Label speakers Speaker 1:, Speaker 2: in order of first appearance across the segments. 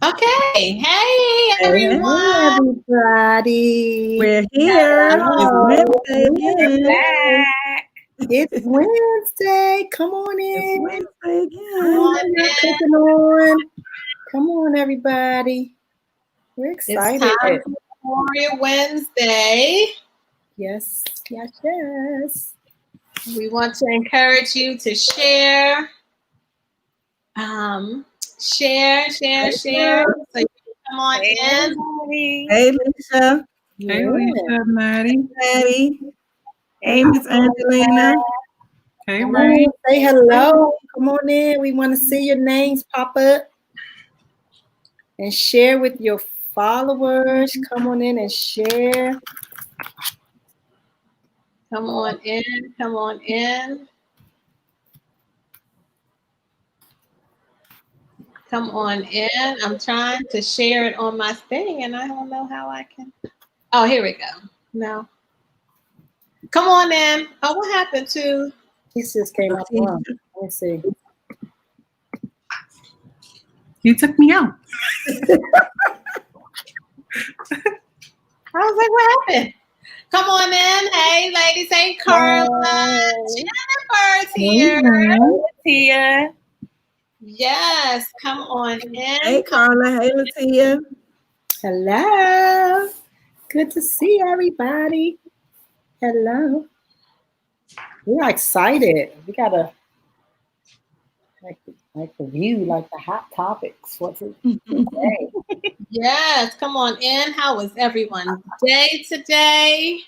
Speaker 1: Okay. Hey,
Speaker 2: Hey,
Speaker 1: everyone.
Speaker 2: everybody.
Speaker 3: We're here.
Speaker 1: Hello.
Speaker 3: It's Wednesday again.
Speaker 2: Back. It's Wednesday. Come on
Speaker 3: It's
Speaker 2: in.
Speaker 3: Wednesday
Speaker 1: Come
Speaker 3: again.
Speaker 1: on
Speaker 2: Y'all
Speaker 1: in.
Speaker 2: clicking on. Come on, everybody. We're
Speaker 1: It's
Speaker 2: excited.
Speaker 1: time for Warrior Wednesday.
Speaker 2: Yes, yes, yes.
Speaker 1: We want to encourage you to share. Share. So you can come on
Speaker 2: Hey,
Speaker 1: in.
Speaker 2: everybody.
Speaker 3: Hey, Lisa.
Speaker 2: Yeah.
Speaker 3: Maddie. Patty. Hey, Miss Angelina. Hey,
Speaker 2: Come
Speaker 3: Ray.
Speaker 2: on, say hello. Come on in. We want to see your names pop up and share with your followers. Come on in and share.
Speaker 1: Come on in. Come on in. Come on in. I'm trying to share it on my thing and I don't know how I can. Oh, here we go. No. Come on in. Oh, what happened to?
Speaker 2: He just came up wrong. Let me see.
Speaker 3: You took me out.
Speaker 1: I was like, what happened? Come on in. Hey, ladies. Hey, Carla. Jennifer's here.
Speaker 2: Tia.
Speaker 1: Yes, come on in.
Speaker 3: Hey, Carla. Hey, Latia.
Speaker 2: Hello. Good to see everybody. Hello. We're excited. We got to like review like the hot topics. What's it today?
Speaker 1: Yes, come on in. How was everyone's day today?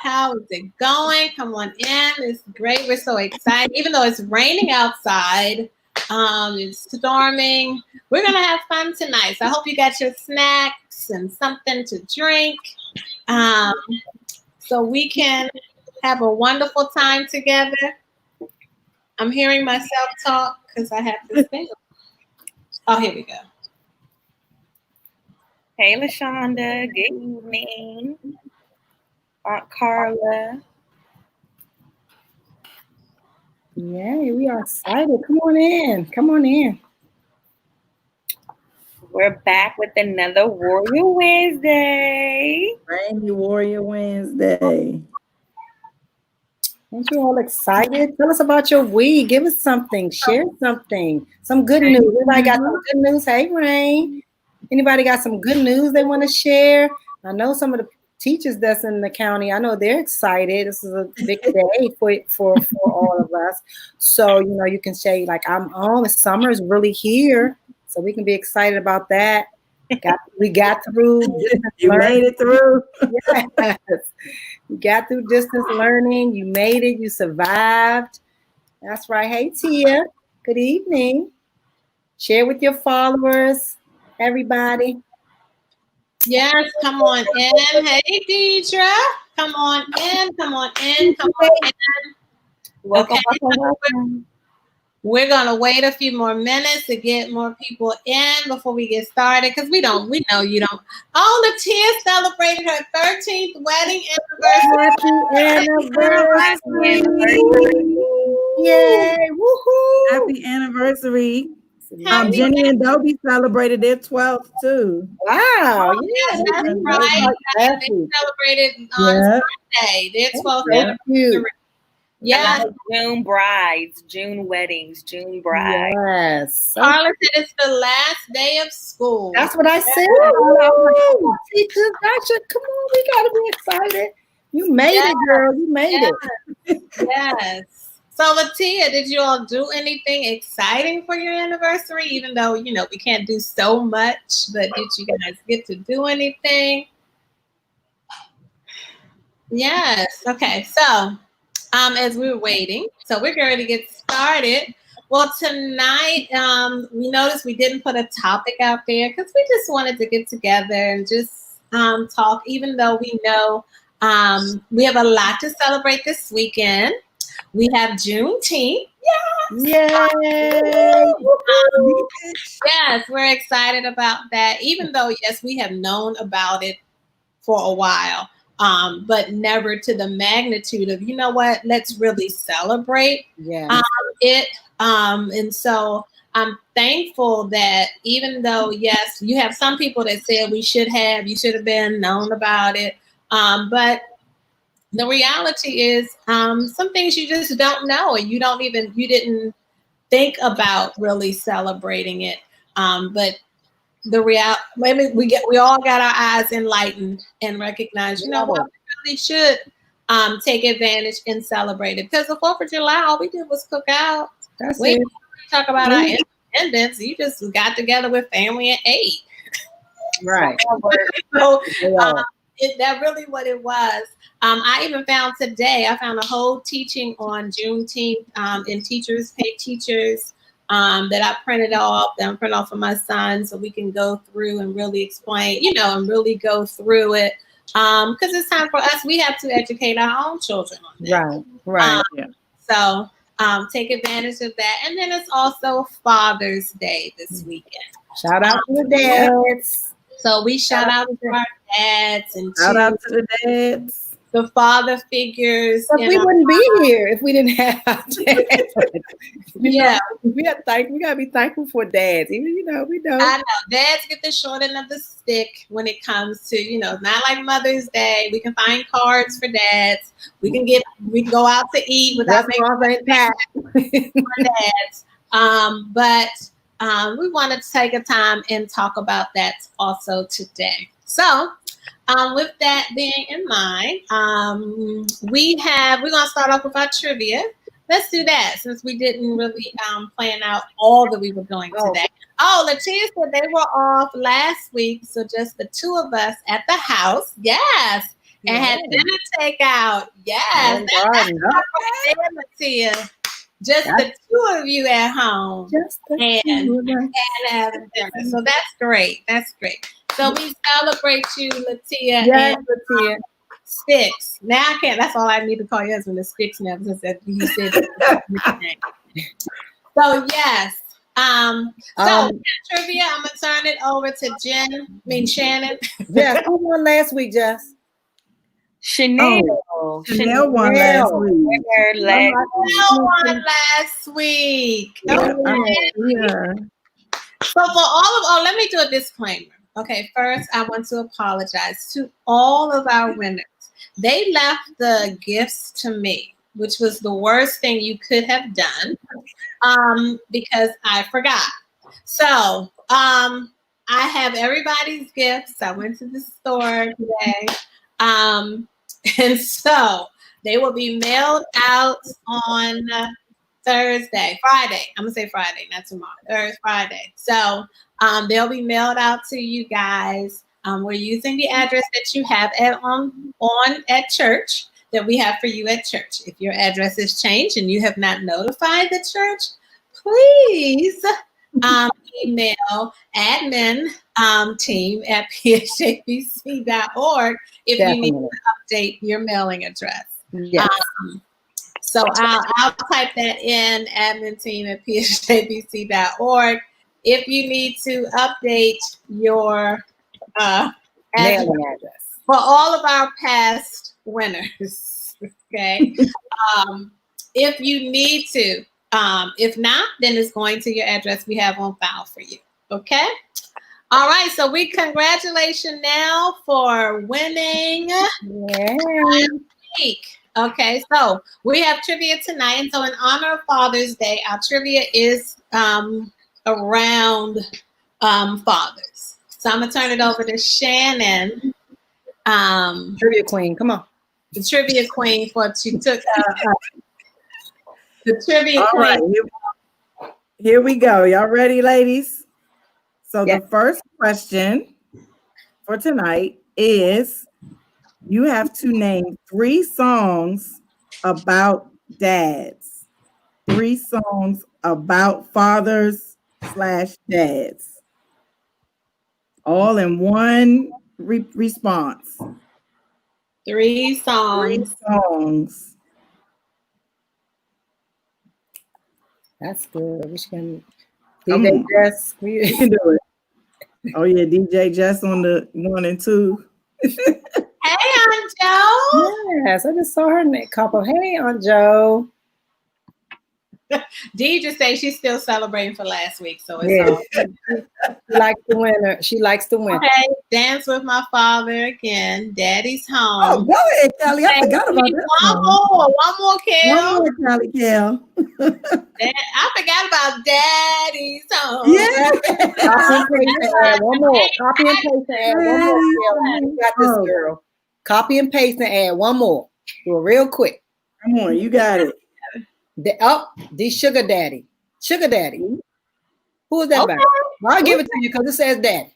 Speaker 1: How is it going? Come on in. It's great. We're so excited. Even though it's raining outside, it's storming. We're going to have fun tonight. So I hope you got your snacks and something to drink so we can have a wonderful time together. I'm hearing myself talk because I have this thing. Oh, here we go.
Speaker 4: Hey, LaShonda. Good evening. Aunt Carla.
Speaker 2: Yeah, we are excited. Come on in. Come on in.
Speaker 4: We're back with another Warrior Wednesday.
Speaker 3: Rainy Warrior Wednesday.
Speaker 2: Aren't you all excited? Tell us about your week. Give us something. Share something. Some good news. Anybody got some good news? Hey, Rain. Anybody got some good news they want to share? I know some of the teachers that's in the county, I know they're excited. This is a big day for all of us. So, you can say like, the summer is really here. So we can be excited about that. We got through.
Speaker 3: You made it through.
Speaker 2: Yes. You got through distance learning. You made it. You survived. That's right. Hey, Tia. Good evening. Share with your followers, everybody.
Speaker 1: Yes, come on in. Hey, Deidre. Come on in. Come on in. Come on in.
Speaker 4: Welcome,
Speaker 1: Okay.
Speaker 4: welcome.
Speaker 1: We're gonna wait a few more minutes to get more people in before we get started because we know you don't. Oh, Latia celebrated her 13th wedding
Speaker 2: Happy anniversary! Yay! Woohoo!
Speaker 3: Happy anniversary. Jenny and Dobie celebrated their 12th too.
Speaker 2: Wow!
Speaker 1: Oh, yes, that's right. They celebrated on Sunday. Their 12th anniversary.
Speaker 4: Yeah, June brides, June weddings, June brides.
Speaker 2: Yes.
Speaker 1: Carla said it's the last day of school.
Speaker 2: That's what I said. Teachers, come on, we gotta be excited. You made it, girl. You made it.
Speaker 1: Yes. So, Latia, did you all do anything exciting for your anniversary? Even though we can't do so much, but did you guys get to do anything? Yes. Okay. So, as we were waiting, so we're going to get started. Well, tonight, we noticed we didn't put a topic out there because we just wanted to get together and just talk, even though we know we have a lot to celebrate this weekend. We have Juneteenth.
Speaker 2: Yes. Yay.
Speaker 1: Yes, we're excited about that, even though, yes, we have known about it for a while. But never to the magnitude of, let's really celebrate it. And so I'm thankful that even though, yes, you have some people that said you should have been known about it. But the reality is some things you just don't know, and you didn't think about really celebrating it. But maybe we all got our eyes enlightened and recognize, we really should take advantage and celebrate it, because the 4th of July, all we did was cook out. We didn't talk about our independence. You just got together with family and ate.
Speaker 2: Right.
Speaker 1: So that really what it was. I even found a whole teaching on Juneteenth in Teachers Pay Teachers that I printed off for my son, so we can go through and really explain, and really go through it. Because it's time for us, we have to educate our own children on that.
Speaker 2: Right.
Speaker 1: So take advantage of that. And then it's also Father's Day this weekend.
Speaker 2: Shout out to the dads.
Speaker 1: So we shout out to our dads and
Speaker 3: shout out to the dads.
Speaker 1: The father figures.
Speaker 2: But we wouldn't be here if we didn't have dads. we gotta be thankful for dads. Even we know.
Speaker 1: I know dads get the short end of the stick when it comes to not like Mother's Day. We can find cards for dads. We can go out to eat without making for dads. But we wanted to take a time and talk about that also today. So. With that being in mind, we're gonna start off with our trivia. Let's do that since we didn't really plan out all that we were doing today. Oh, Latia said they were off last week, so just the two of us at the house. Yes, and had dinner takeout. Yes, Latia. Just the two of you at home, and having dinner. So that's great. That's great. So we celebrate you, Latia.
Speaker 2: Yes,
Speaker 1: and
Speaker 2: Latia.
Speaker 1: Sticks. Now I can't. That's all I need to call your husband, the Sticks now, because he said. So yes. Trivia. I'm gonna turn it over to Shannon.
Speaker 2: Yes. Who won last week, Jess?
Speaker 4: Chanel.
Speaker 3: Chanel won last week.
Speaker 1: Chanel won last week.
Speaker 3: Yeah.
Speaker 1: So for all of let me do a disclaimer. Okay, first I want to apologize to all of our winners. They left the gifts to me, which was the worst thing you could have done, because I forgot. So I have everybody's gifts. I went to the store today, and so they will be mailed out on Friday. I'm gonna say Friday, not tomorrow. Friday. So they'll be mailed out to you guys. We're using the address that you have at church, that we have for you at church. If your address has changed and you have not notified the church, please email admin team at PSJBC.org if you need to update your mailing address.
Speaker 2: Yes.
Speaker 1: So I'll type that in, admin team at PSJBC.org. If you need to update your
Speaker 2: mailing address
Speaker 1: for all of our past winners, okay? If you need to, if not, then it's going to your address we have on file for you, okay? All right, so congratulations now for winning last week. Okay, so we have trivia tonight, and so in honor of Father's Day, our trivia is around fathers. So I'm gonna turn it over to Shannon,
Speaker 2: trivia queen. Come on,
Speaker 1: the trivia queen, for she took the trivia
Speaker 3: All
Speaker 1: queen.
Speaker 3: Right, here we go. Y'all ready, ladies? So the first question for tonight is: you have to name 3 songs about dads. 3 songs about fathers/dads. All in one response.
Speaker 1: 3 songs.
Speaker 3: 3 songs.
Speaker 2: That's good. We can DJ Jess.
Speaker 3: We can do it. Oh yeah, DJ Jess on the 1 and 2.
Speaker 1: Hey, Aunt Joe.
Speaker 2: Yes, I just saw her in a couple. Hey, Aunt Joe.
Speaker 1: Dee just say she's still celebrating for last week, so it's all
Speaker 2: She likes to win. She likes to win.
Speaker 1: okay. Dance with my father again. Daddy's home.
Speaker 3: Oh, go ahead, Kelly. I forgot about that.
Speaker 1: One more, Kel.
Speaker 3: One more, Kelly, Kel.
Speaker 1: I forgot about Daddy's home.
Speaker 3: Yeah.
Speaker 2: Copy and paste and add one more. Copy and paste and add one more. You got this, girl. Copy and paste and add one more. Do it real quick.
Speaker 3: Come on, you got it.
Speaker 2: The Sugar Daddy. Sugar Daddy. Who is that about? Well, I'll give it to you because it says Daddy.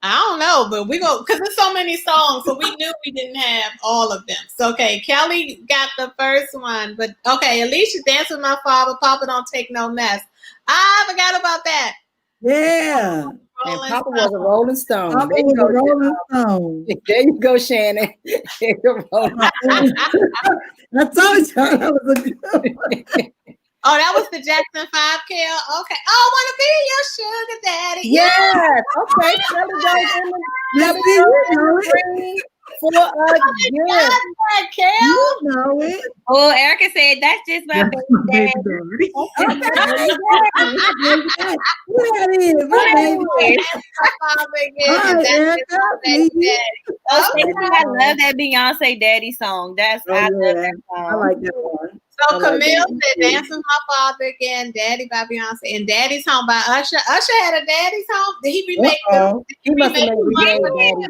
Speaker 1: I don't know, but we go because there's so many songs, so we knew we didn't have all of them. So okay, Kelly got the first one, but okay, Alicia Dance with My Father, Papa Don't Take No Mess. I forgot about that.
Speaker 3: Yeah.
Speaker 2: And Papa was a Rolling Stone.
Speaker 3: Papa was a Rolling Stone.
Speaker 2: There you go, Shannon. I
Speaker 3: told y'all that was a good one.
Speaker 1: Oh, that was the Jackson 5, Kel. Okay. Oh, wanna be your sugar daddy.
Speaker 2: Yes. Okay. For us, yes.
Speaker 3: You know it.
Speaker 4: Oh, Erica said that's just my baby daddy.
Speaker 3: Who that is? My baby.
Speaker 4: I love that Beyonce Daddy song. That's I love that song.
Speaker 3: I like that one.
Speaker 1: So Camille said Dance with My Father again, Daddy by Beyonce, and Daddy's Home by Usher. Usher had a Daddy's Home. Did he remake it?
Speaker 2: He must have made Daddy's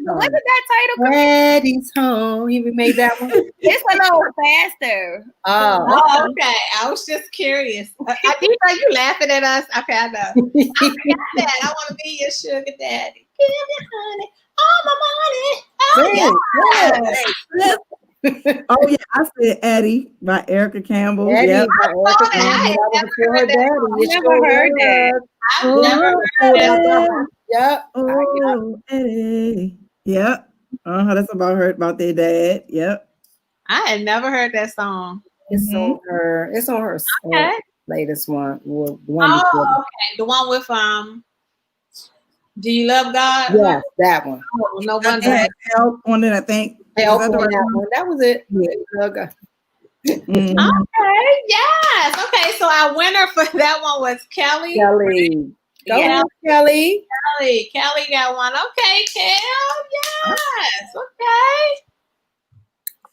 Speaker 2: Home.
Speaker 4: Wasn't that title?
Speaker 2: Daddy's Home. He remade that one.
Speaker 4: It's a little faster.
Speaker 2: Oh,
Speaker 1: okay. I was just curious. I think you laughing at us. Okay, I know. I forgot that. I want to be your sugar daddy. Give me honey, all my money.
Speaker 3: Yeah. Oh yeah, I said Eddie by Erica Campbell.
Speaker 2: Eddie
Speaker 3: Yep.
Speaker 2: by Erica Campbell.
Speaker 1: I never heard that. I've never heard that.
Speaker 2: Yep.
Speaker 3: Oh, Eddie. Yep. That's about their dad. Yep.
Speaker 1: I had never heard that song.
Speaker 2: It's on her. It's on her latest one.
Speaker 1: Okay. The one with Do You Love God?
Speaker 2: Yes, that one.
Speaker 1: Oh, no wonder.
Speaker 3: Help on it, I think.
Speaker 2: Help on that one. That was it. Yeah.
Speaker 3: Mm-hmm.
Speaker 1: Okay, yes. Okay, so our winner for that one was Kelly.
Speaker 2: Kelly. Go ahead, Kelly.
Speaker 1: Kelly got one. Okay, Kel. Yes.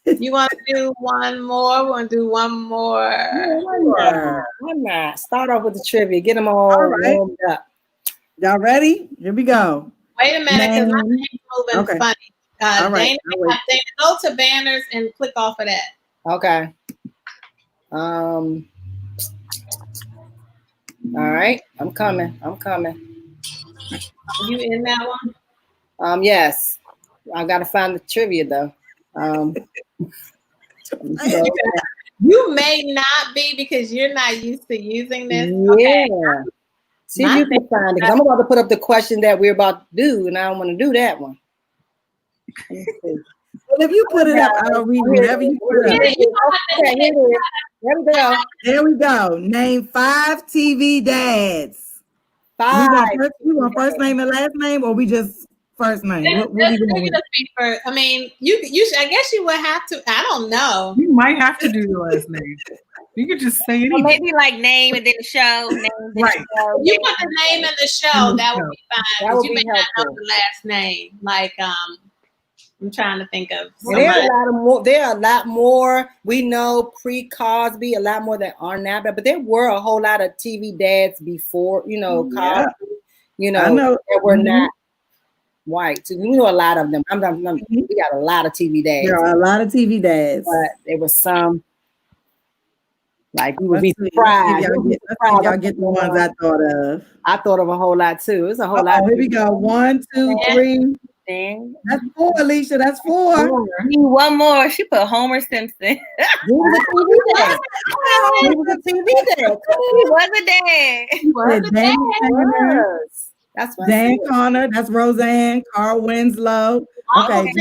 Speaker 1: Okay. You want to do one more? We want to do one more.
Speaker 2: Why not? Start off with the trivia. Get them all warmed up.
Speaker 3: Y'all ready? Here we go.
Speaker 1: Wait a minute, because my thing's moving funny.
Speaker 3: All right.
Speaker 1: Dana, go to banners and click off of that.
Speaker 2: Okay. All right. I'm coming.
Speaker 1: You in that one?
Speaker 2: Yes. I gotta find the trivia though.
Speaker 1: You may not be because you're not used to using this.
Speaker 2: Yeah.
Speaker 1: Okay.
Speaker 2: See if you can find it. I'm about to put up the question that we're about to do, and I don't want to do that one.
Speaker 3: Well, if you put it up, I'll read whatever you put up.
Speaker 2: Okay, here it is. There we go.
Speaker 3: There we go. Name 5 TV dads.
Speaker 2: 5.
Speaker 3: We want first name and last name, or we just first name? What we doing with it?
Speaker 1: I mean, you should, I guess you would have to. I don't know.
Speaker 5: You might have to do the last name. You could just say anything.
Speaker 4: Maybe like name and then the show.
Speaker 5: Right.
Speaker 1: You put the name in the show, that would be fine.
Speaker 2: That would
Speaker 1: you
Speaker 2: be
Speaker 1: may not know
Speaker 2: helpful.
Speaker 1: the last name. Like I'm trying to think of.
Speaker 2: There are a lot more. We know pre-Cosby, a lot more that are now, but there were a whole lot of TV dads before, Cosby.
Speaker 3: I know.
Speaker 2: That were not white. So we know a lot of them. We got a lot of TV dads.
Speaker 3: There are a lot of TV dads,
Speaker 2: but there was some. Like you would be surprised.
Speaker 3: Y'all get the ones I thought of.
Speaker 2: I thought of a whole lot too. It's a whole lot.
Speaker 3: Here we go. 1, 2, 3. That's 4, Alicia. That's 4.
Speaker 4: One more. She put Homer Simpson.
Speaker 2: He was a TV dad.
Speaker 4: He was a dad.
Speaker 3: He was a dad.
Speaker 2: That's
Speaker 3: Dan Connor. That's Roseanne. Carl Winslow.
Speaker 1: Okay.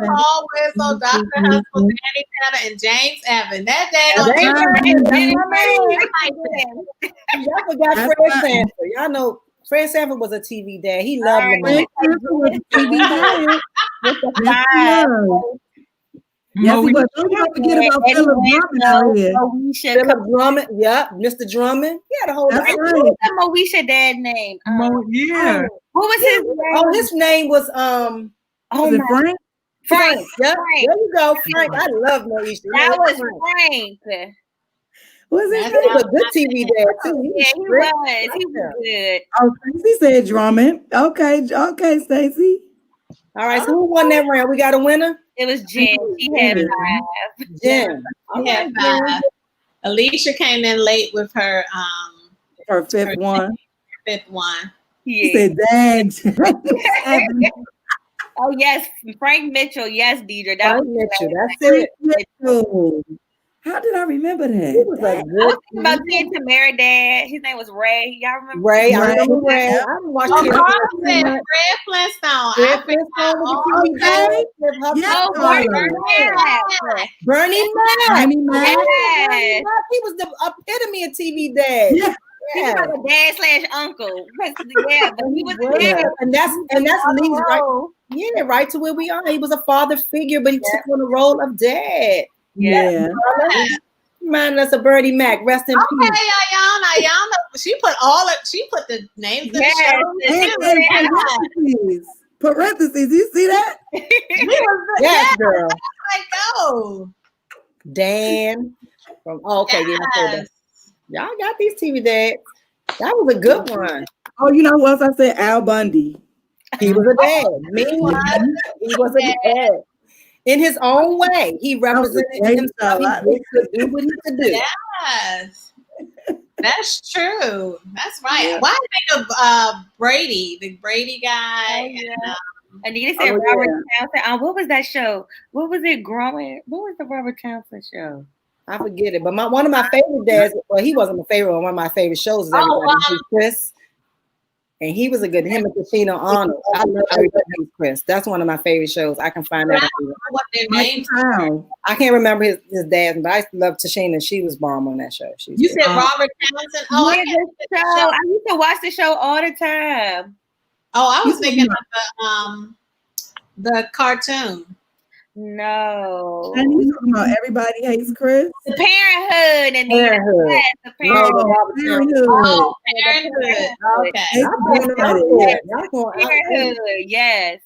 Speaker 1: Paul Winslow, Dr. Hustle, Danny Tanner, and James Evans. That day
Speaker 2: y'all forgot Fred Sanford. Y'all know Fred Sanford was a TV dad. He loved him.
Speaker 3: Yes, he
Speaker 5: Moesha.
Speaker 3: was. Don't you forget about
Speaker 4: Eddie
Speaker 3: Philip Drummond out here.
Speaker 4: Moesha.
Speaker 2: Philip Drummond, yeah, Mr. Drummond. He had a whole
Speaker 3: That's
Speaker 2: lot.
Speaker 3: right.
Speaker 4: What was that Moesha dad name?
Speaker 5: Yeah.
Speaker 4: What was his name?
Speaker 2: Oh, his name was
Speaker 4: Oh
Speaker 3: Was it
Speaker 4: my
Speaker 3: Frank?
Speaker 2: Frank. Yep.
Speaker 4: Frank.
Speaker 2: There you go, Frank. I love Moesha.
Speaker 4: That was
Speaker 2: Frank.
Speaker 4: Frank.
Speaker 3: Was it
Speaker 1: That's
Speaker 3: Frank?
Speaker 2: He was a good TV dad too.
Speaker 4: Yeah, he
Speaker 2: strict.
Speaker 4: was. He was good.
Speaker 3: Oh, Stacey said Drummond. Okay, Stacey.
Speaker 2: All right, so who won that round? We got a winner?
Speaker 4: It was Jen. She had
Speaker 3: Jen.
Speaker 4: 5.
Speaker 2: Jen.
Speaker 1: She had 5. Alicia came in late with her
Speaker 3: Her fifth one.
Speaker 1: fifth one.
Speaker 3: He
Speaker 4: Yeah.
Speaker 3: said, Dad.
Speaker 4: Oh yes, Frank Mitchell. Yes, Deidre. That
Speaker 2: Frank
Speaker 4: was
Speaker 2: Mitchell. That's it.
Speaker 3: Mitchell. How did I remember
Speaker 2: He
Speaker 3: that?
Speaker 2: was a
Speaker 4: I was
Speaker 2: good
Speaker 4: thinking about Tia and Tamara dad. His name was Ray. Y'all remember?
Speaker 2: Ray. I
Speaker 3: Ray.
Speaker 2: remember Ray. I haven't watched
Speaker 1: Oh,
Speaker 2: TV.
Speaker 1: Carla said Fred Flintstone.
Speaker 2: Fred
Speaker 1: I
Speaker 2: Flintstone was
Speaker 1: forgot.
Speaker 2: a TV dad.
Speaker 3: Yes,
Speaker 4: Oh,
Speaker 3: Carla.
Speaker 2: Bernie Mac.
Speaker 3: Bernie Mac.
Speaker 4: Yes.
Speaker 2: He was the epitome of TV dad.
Speaker 3: Yeah.
Speaker 4: He was like a dad / uncle. Yeah, but he was a
Speaker 2: Yeah.
Speaker 4: dad.
Speaker 2: And that's leads right. Yeah, right to where we are. He was a father figure, but he took on the role of dad.
Speaker 3: Yeah.
Speaker 2: Reminding us of Bernie Mac. Rest in
Speaker 1: Okay,
Speaker 2: peace.
Speaker 1: Ayana, she put the names of the
Speaker 4: Yes.
Speaker 1: show.
Speaker 3: And parentheses. Parentheses. You see that?
Speaker 2: Yes, girl.
Speaker 1: Like, go.
Speaker 2: Dan. Okay,
Speaker 1: Yes.
Speaker 2: y'all got these TV dads. That was a good one.
Speaker 3: Oh, you know who else I said? Al Bundy.
Speaker 2: He was a dad. He was a dad. In his own way, he represented himself. He could do what he could do.
Speaker 1: Yes. That's true. That's right. Why did I think of Brady, the Brady guy?
Speaker 4: Anita said Robert Townsend. What was that show? What was it? Growing? What was the Robert Townsend show?
Speaker 2: I forget it, but one of my favorite dads. Well, he wasn't my favorite. One of my favorite shows is Everybody Hates Chris, and he was a good. Him and Tashina Arnold. I love Everybody Hates Chris. That's one of my favorite shows. I can find that.
Speaker 1: I don't know what their names.
Speaker 2: I can't remember his dad, but I love Tashina. She was bomb on that show.
Speaker 1: You said Robert Townsend. Oh,
Speaker 4: I used to watch the show all the time.
Speaker 1: Oh, I was thinking of the cartoon.
Speaker 4: No.
Speaker 3: And you talking about Everybody Hates Chris?
Speaker 4: The Parenthood and
Speaker 2: Parenthood.
Speaker 4: Yes, the Parenthood.
Speaker 1: Oh, Parenthood. Okay.
Speaker 4: Parenthood. Yes.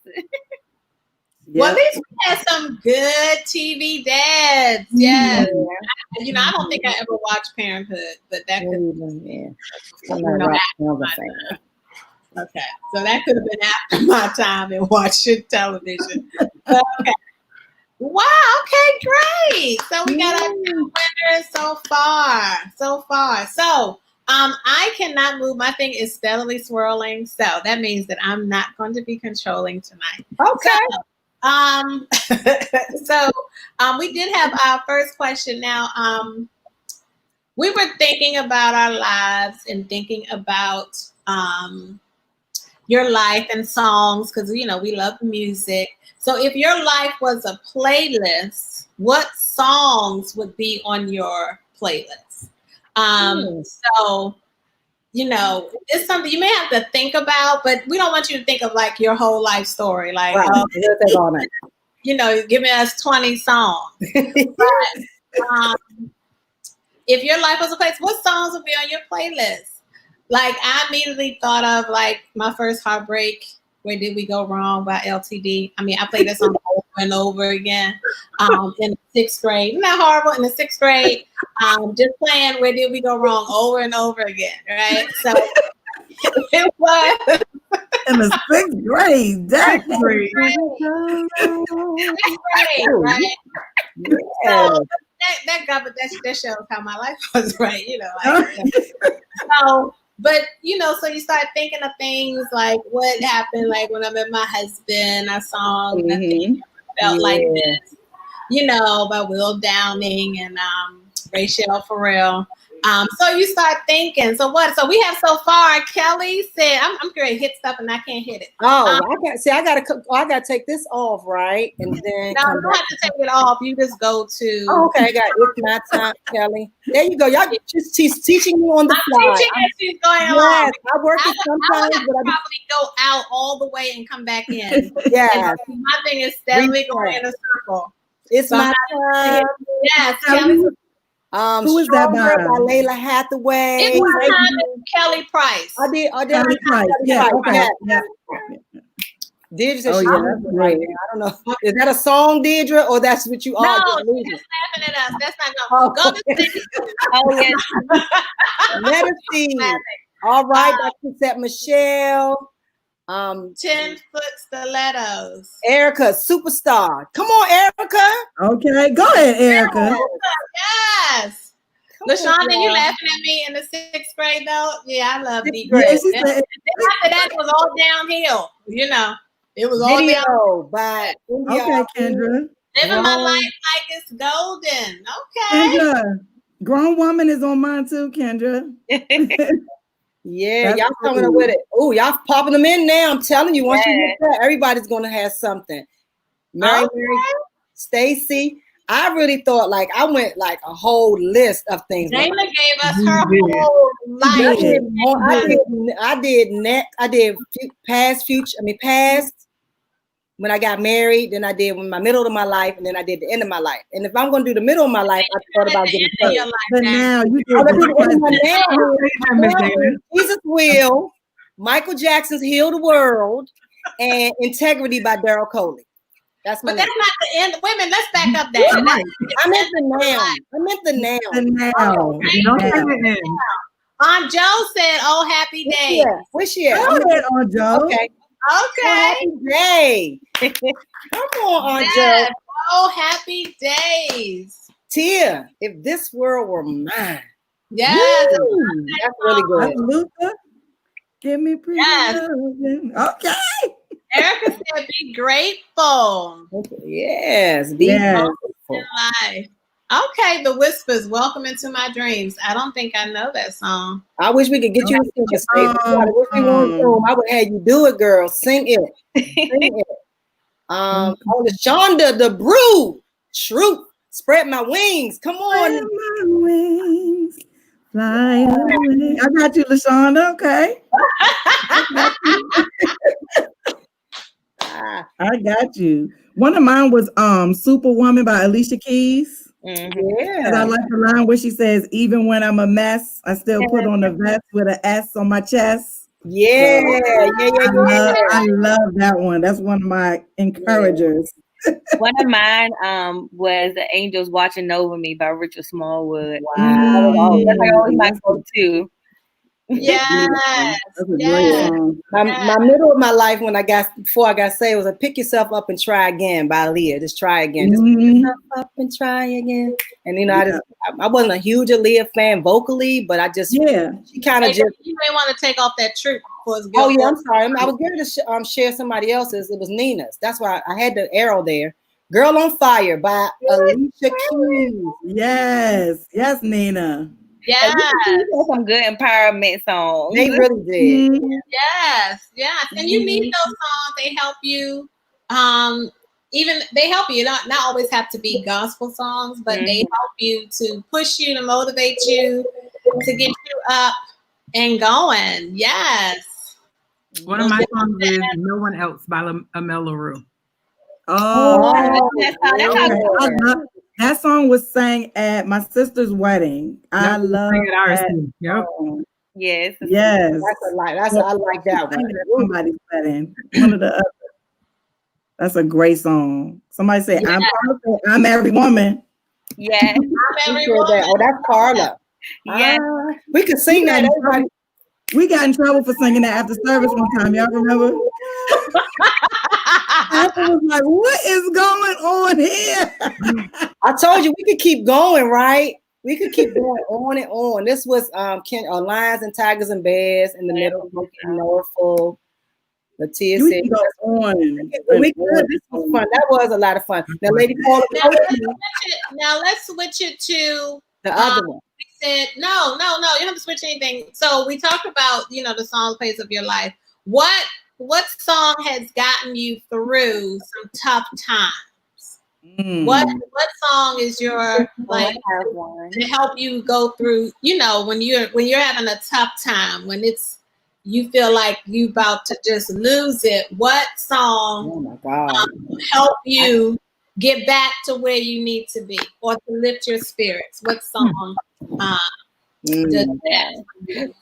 Speaker 1: Well, at least we had some good TV dads. Yes.
Speaker 2: Yeah.
Speaker 1: I don't think I ever watched Parenthood, but that could.
Speaker 2: Yeah. I'm not a fan.
Speaker 1: Okay, so that could have been after my time in watching television. Okay. Wow. Okay, great. So we got our two winners so far. So I cannot move. My thing is steadily swirling. So that means that I'm not going to be controlling tonight.
Speaker 2: Okay.
Speaker 1: So we did have our first question. Now, we were thinking about our lives and thinking about your life and songs because we love music. So if your life was a playlist, what songs would be on your playlist? So it's something you may have to think about, but we don't want you to think of like your whole life story, like giving us 20 songs. But, if your life was a place, what songs would be on your playlist? Like I immediately thought of like my first heartbreak, Where Did We Go Wrong by LTD. I mean, I played that song over and over again in the 6th grade. Isn't that horrible? In the 6th grade, just playing Where Did We Go Wrong over and over again, right? So it was
Speaker 3: in the 6th grade. That's
Speaker 5: great.
Speaker 1: 6th grade, right? So that shows how my life was, right? But so you start thinking of things like what happened, like when I met my husband, I saw nothing felt like this, by Will Downing and Rachel Farrell. So you start thinking. So what? So we have so far. Kelly said, "I'm going to hit stuff and I can't hit it."
Speaker 2: Oh, I gotta take this off, right? And then
Speaker 1: no, you don't have to take it off. You just go to.
Speaker 2: Oh, okay, I got It's My Time, Kelly. There you go. Y'all just teaching me on the fly.
Speaker 1: I'm teaching as she's going along.
Speaker 2: Yes, I work it sometimes,
Speaker 1: I would have
Speaker 2: but
Speaker 1: to probably go out all the way and come back in.
Speaker 2: Yeah.
Speaker 1: My thing is steadily going in a circle.
Speaker 2: It's
Speaker 1: So
Speaker 2: my time.
Speaker 1: yes, Kelly.
Speaker 3: Who is that
Speaker 2: Stronger
Speaker 3: by?
Speaker 2: Layla Hathaway.
Speaker 1: It was time Kelly Price.
Speaker 2: I did.
Speaker 3: Kelly Price. Yeah, okay. Yeah.
Speaker 2: Deirdre said
Speaker 3: Oh,
Speaker 2: she's
Speaker 3: yeah,
Speaker 2: losing
Speaker 3: that's
Speaker 2: right
Speaker 3: good.
Speaker 2: now. I don't know. Is that a song, Deirdre, or that's what you are
Speaker 1: No,
Speaker 2: just losing?
Speaker 1: she's laughing at us. That's not going. Go to sleep.
Speaker 4: Oh yes.
Speaker 2: Let us see. All right, that's at Michelle.
Speaker 1: 10-foot stilettos.
Speaker 2: Erica, superstar. Come on, Erica.
Speaker 3: Okay, go ahead, Erica.
Speaker 1: Yes. LaShonda, you laughing at me in the 6th grade though? Yeah, I love deep
Speaker 3: Yeah,
Speaker 1: grade.
Speaker 3: she
Speaker 1: Then
Speaker 3: said,
Speaker 1: after that, it was all downhill. You know, it was all downhill.
Speaker 2: Video by India.
Speaker 3: okay, Kendra.
Speaker 1: Living my life like it's golden. Okay.
Speaker 3: Kendra, grown woman is on mine too, Kendra.
Speaker 2: Yeah,
Speaker 3: That's
Speaker 2: y'all coming up
Speaker 3: cool.
Speaker 2: with it. Oh, y'all popping them in now. I'm telling you, once you get that, everybody's gonna have something. Mary, Stacy. I really thought like I went like a whole list of things.
Speaker 1: Dana gave us her whole life.
Speaker 2: I did past, future. I mean past when I got married. Then I did my middle of my life, and then I did the end of my life. And if I'm gonna do the middle of my life, I thought about getting paid.
Speaker 3: But now you
Speaker 2: Oh,
Speaker 3: did
Speaker 2: the Jesus Will, Michael Jackson's Heal the World, and Integrity by Daryl Coley. That's my
Speaker 1: But that's not the end. Women, let's back up that.
Speaker 2: I meant the now. I meant the now.
Speaker 3: the now.
Speaker 5: Don't say the end.
Speaker 1: Aunt Joe said, "Oh, happy day."
Speaker 2: Where's she at?
Speaker 3: Go ahead, on Joe.
Speaker 2: Okay.
Speaker 1: Okay.
Speaker 2: Happy day. Come on, Aunt
Speaker 1: Yes.
Speaker 2: Joe.
Speaker 1: Oh, happy days.
Speaker 2: Tia, if this world were mine.
Speaker 1: Yes.
Speaker 2: Woo, that's really good.
Speaker 3: That's Luther. Give me pretty loving. Okay.
Speaker 1: Erica said, "Be grateful
Speaker 2: Yes.
Speaker 3: Yes.
Speaker 1: in life." Okay, the Whispers. Welcome into my dreams. I don't think I know that song.
Speaker 2: I wish we could get you to sing it. I wish we wanted to. I would have you do it, girl. Sing it. Sing it. Oh, LaShonda, the brew. Truth. Spread my wings. Come on.
Speaker 3: Spread my wings. Fly away. I got you, LaShonda. Okay. I got you. One of mine was Superwoman by Alicia Keys.
Speaker 2: Yeah.
Speaker 3: I like the line where she says, "Even when I'm a mess, I still put on a vest with an S on my chest."
Speaker 2: Yeah.
Speaker 3: I love that one. That's one of my encouragers.
Speaker 4: One of mine was "The Angels Watching Over Me" by Richard Smallwood.
Speaker 2: Wow.
Speaker 4: That's like always my go-to.
Speaker 1: Yes.
Speaker 3: That's a great song.
Speaker 2: My middle of my life before I got saved was a "Pick Yourself Up and Try Again" by Aaliyah. Just try again. Just pick yourself up and try again. And you know, I wasn't a huge Aaliyah fan vocally, but I just she kind of just.
Speaker 1: You may want to take off that truth for us.
Speaker 2: Oh yeah, I'm sorry. I was going to share somebody else's. It was Nina's. That's why I had the arrow there. "Girl on Fire" by Alicia Keys.
Speaker 3: Yes, Nina.
Speaker 1: Yes.
Speaker 4: Some good empowerment songs.
Speaker 2: They really did.
Speaker 1: Yes. And you need those songs. They help you. They help you. Not always have to be gospel songs, but they help you to push you, to motivate you, to get you up and going. Yes.
Speaker 5: One of my songs is "No One Else" by Amel LaRue.
Speaker 3: That song was sang at my sister's wedding. I love that.
Speaker 5: Yep.
Speaker 4: Yes.
Speaker 2: I like that one.
Speaker 3: Somebody's wedding. One of the other. That's a great song. Somebody said, I'm every woman.
Speaker 4: Yes.
Speaker 1: I'm every woman.
Speaker 2: Oh, that's Carla.
Speaker 4: Yes.
Speaker 2: We could sing that.
Speaker 3: We got in trouble for singing that after service one time. Y'all remember? I was like, what is going on here?
Speaker 2: I told you we could keep going, right? We could keep going on and on. This was Lions and Tigers and Bears in the middle of Norfolk. Latia said, we could. This was fun. That was a lot of fun. Now, Lady Paula.
Speaker 1: Now let's switch it to
Speaker 2: the other one.
Speaker 1: We said no. You don't have to switch anything. So we talked about the song "Place of Your Life." What song has gotten you through some tough times? What song is your to help you go through? When you're having a tough time, when you feel like you about to just lose it. What song help you get back to where you need to be or to lift your spirits? What song does that?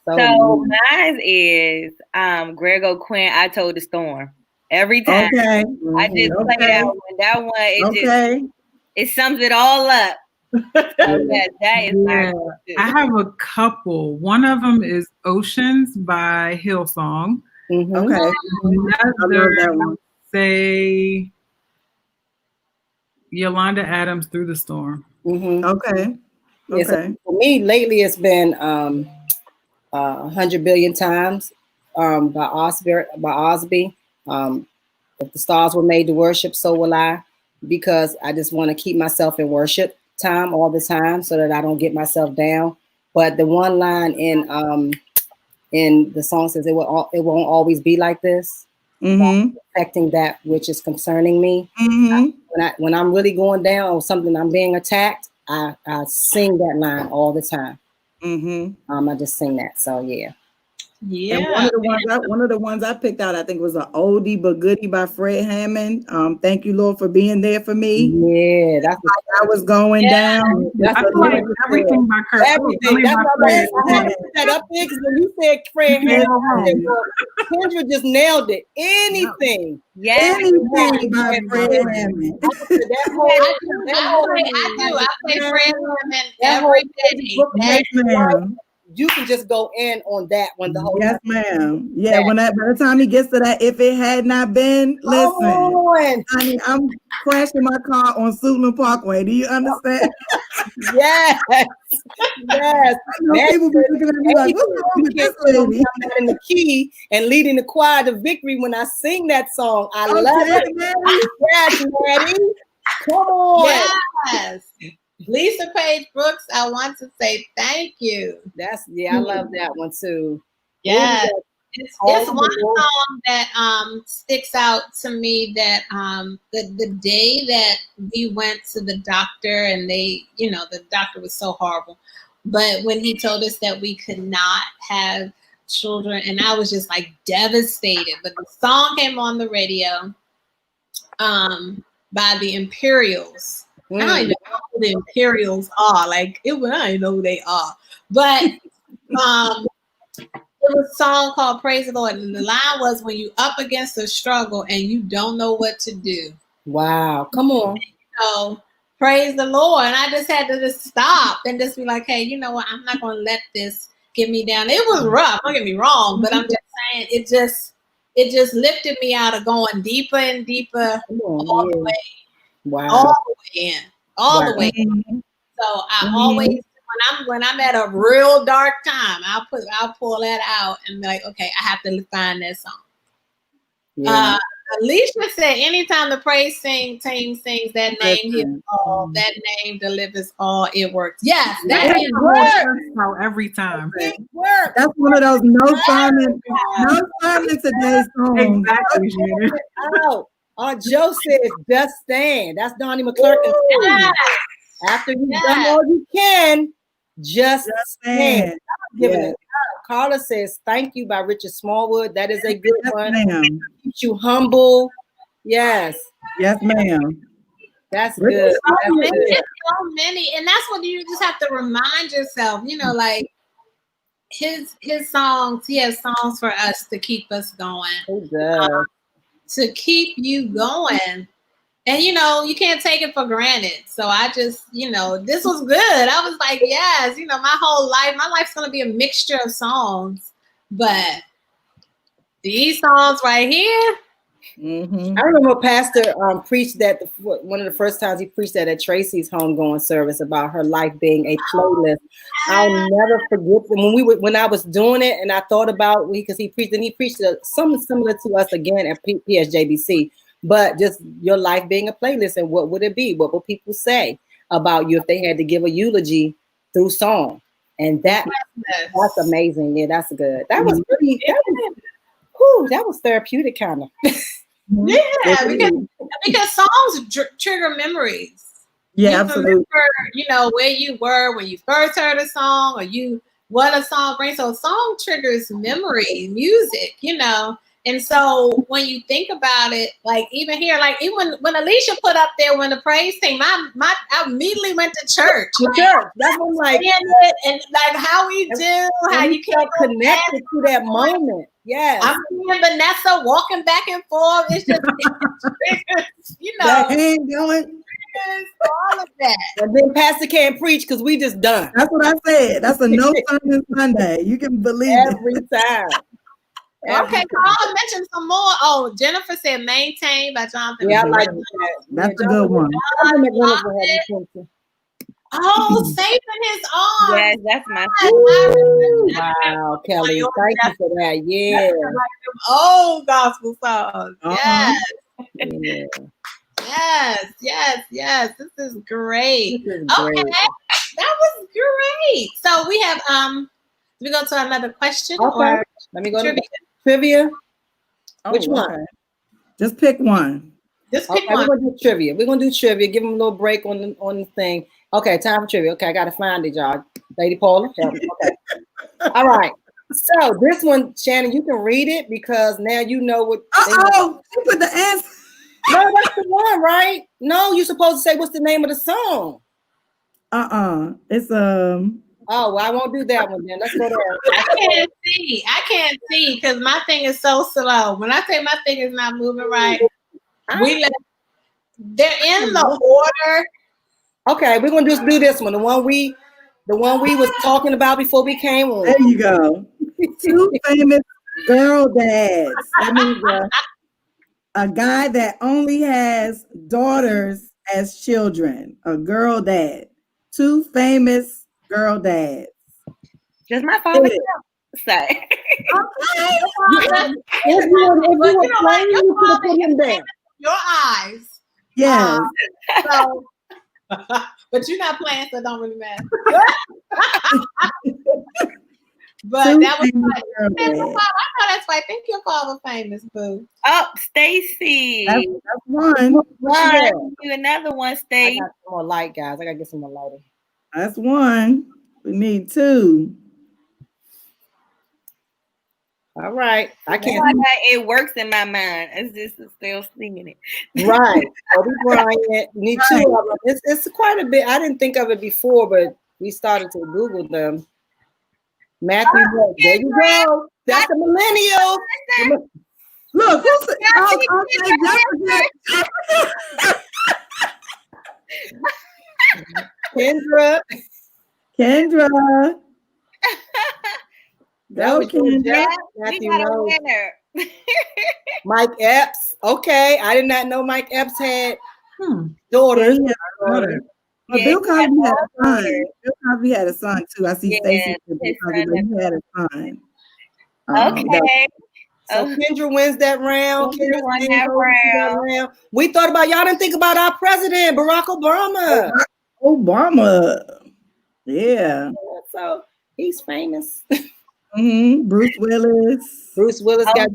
Speaker 4: So mine is Grego Quinn, I Told the Storm. Every time.
Speaker 3: Okay.
Speaker 4: I just play that one. That one, it sums it all up. That is
Speaker 5: I have a couple. One of them is Oceans by Hillsong.
Speaker 3: Okay.
Speaker 5: Another, say Yolanda Adams, Through the Storm.
Speaker 3: Okay.
Speaker 2: Yeah, so for me, lately it's been 100 Billion Times by Osby. If the stars were made to worship, so will I, because I just want to keep myself in worship time all the time so that I don't get myself down. But the one line in the song says, it won't always be like this. Affecting that which is concerning me. When I'm really going down or something, I'm being attacked, I sing that line all the time. I just sing that. So yeah.
Speaker 1: Yeah.
Speaker 3: And one of the ones I picked out, I think, was an oldie but goodie by Fred Hammond. Thank you, Lord, for being there for me.
Speaker 2: Yeah, that's what
Speaker 3: I was going down.
Speaker 5: I feel like everything by Kurt.
Speaker 2: Everything. That's what I had to put that up there because when you said Fred Hammond, Kendra just nailed it. Anything.
Speaker 3: Anything by Fred Hammond.
Speaker 1: I play Fred Hammond every day.
Speaker 2: You can just go in on that one the whole
Speaker 3: time. Ma'am. Yeah, by the time he gets to that, if it had not been, listen, I mean, I'm crashing my car on Suitland Parkway. Do you understand?
Speaker 2: Yes.
Speaker 3: People be looking at me like, what's wrong with this lady?
Speaker 2: I'm in the key and leading the choir to victory when I sing that song. I love it. Yes, Maddie. Come on.
Speaker 1: Yes. Lisa Page Brooks, I want to say thank you.
Speaker 2: I love that one too.
Speaker 1: Yeah, it's one song that sticks out to me. That the day that we went to the doctor and the doctor was so horrible, but when he told us that we could not have children, and I was just like devastated. But the song came on the radio by the Imperials. I don't even know who the Imperials are. I don't even know who they are. But it was a song called Praise the Lord. And the line was, when you up against a struggle and you don't know what to do.
Speaker 2: Wow. Come on.
Speaker 1: Praise the Lord. And I just had to just stop and just be like, hey, you know what? I'm not going to let this get me down. It was rough. Don't get me wrong. But I'm just saying it just lifted me out of going deeper and deeper all the way.
Speaker 2: Wow.
Speaker 1: All the way in. The way in. So I always, when I'm at a real dark time, I'll pull that out and be like, okay, I have to find that song. Yeah. Alicia said, anytime the praise team sings, that name heals all, that name delivers all, it works. Yes, that
Speaker 5: works every time.
Speaker 2: It works.
Speaker 3: That's one of those no sermon today songs.
Speaker 5: Exactly.
Speaker 2: Joe said, just stand. That's Donnie McClurkin. Yes. After you've done all you can, just stand. Yes. Carla says, thank you by Richard Smallwood. That is a good one. Keeps you humble. Yes.
Speaker 3: Yes, ma'am.
Speaker 2: That's good.
Speaker 1: So many. And that's what you just have to remind yourself, like his songs, he has songs for us to keep us going. To keep you going. And, you can't take it for granted. So I just, this was good. I was like, yes, my life's going to be a mixture of songs. But these songs right here.
Speaker 2: I remember Pastor preached that one of the first times he preached that at Tracy's homegoing service about her life being a playlist. I'll never forget when I was doing it and I thought about because he preached something similar to us again at PSJBC, but just your life being a playlist and what would it be? What would people say about you if they had to give a eulogy through song? And that's amazing. Yeah, that's good. That was really that was therapeutic kind of.
Speaker 1: Yeah, because songs trigger memories.
Speaker 3: Yeah, absolutely.
Speaker 1: Remember, where you were when you first heard a song, or what a song brings. So a song triggers memory, music. And so when you think about it, like even here, like even when Alicia put up there when the praise team, I immediately went to church.
Speaker 2: That's what I'm like.
Speaker 1: And like how we do, how you
Speaker 2: felt connected to that moment. Yes.
Speaker 1: I'm seeing Vanessa walking back and forth. It's just, you know,
Speaker 3: that hand going.
Speaker 1: All of that.
Speaker 2: And then Pastor can't preach because we just done.
Speaker 3: That's what I said. That's a no sermon Sunday. You can believe
Speaker 2: every time.
Speaker 1: Okay, Carla mentioned some more. Oh, Jennifer said "Maintain" by Jonathan.
Speaker 2: Yeah, I like that.
Speaker 3: That's a good one.
Speaker 1: Oh, Saving His Arms.
Speaker 4: Yes, that's my
Speaker 2: favorite. Wow, Kelly, thank you for that. Yeah.
Speaker 1: Old gospel songs.
Speaker 3: Uh-huh.
Speaker 1: Yes. Yes. This is great.
Speaker 2: This is
Speaker 1: okay,
Speaker 2: great.
Speaker 1: that was great. So we have do we go to another question?
Speaker 2: Okay.
Speaker 1: Or
Speaker 2: let me go to trivia. Which one?
Speaker 3: Okay. Just pick one.
Speaker 1: Just pick one.
Speaker 2: We're gonna do trivia. We're gonna do trivia. Give them a little break on the thing. Okay, time for trivia. Okay, I gotta find it, y'all. Lady Paula, help me. Okay. All right. So this one, Shannon, you can read it because now you know what.
Speaker 3: You put the answer.
Speaker 2: No, that's the one, right? No, you're supposed to say what's the name of the song.
Speaker 3: It's
Speaker 2: Oh, well, I won't do that one then. Let's go there.
Speaker 1: I can't see because my thing is so slow. When I say my thing is not moving right, they're in the order.
Speaker 2: Okay, we're gonna just do this one. The one we was talking about before we came on.
Speaker 3: There you go. Two famous girl dads. That means a guy that only has daughters as children. A girl dad. Two famous girl dads.
Speaker 4: Does my father say?
Speaker 1: Your eyes.
Speaker 3: Yes.
Speaker 1: So, but you're not playing, so it don't really matter. But that was like, I know that's why I think your father famous, boo.
Speaker 4: Oh, Stacy.
Speaker 3: That's one.
Speaker 4: You another one, Stacy.
Speaker 2: I got some more light, guys. I gotta get some more lighting.
Speaker 3: That's one. We need two.
Speaker 2: All right. I can't.
Speaker 4: It works in my mind. It's just still singing it.
Speaker 2: Right. Kobe Bryant. Need two of them. It's quite a bit. I didn't think of it before, but we started to Google them. Matthew, there you go. That's the millennial.
Speaker 3: Look, who's Kendra.
Speaker 2: That was Kendra. Matthew knows. Mike Epps. Okay, I did not know Mike Epps had daughters.
Speaker 3: But Bill Cosby had a son. Bill Cosby had a son too. I see Stacey. Bill Cosby had a son.
Speaker 4: Okay.
Speaker 2: So Kendra wins that round. Kendra won that round. We thought about y'all didn't think about our president, Barack Obama.
Speaker 3: Yeah.
Speaker 2: So he's famous.
Speaker 3: Bruce Willis.
Speaker 2: got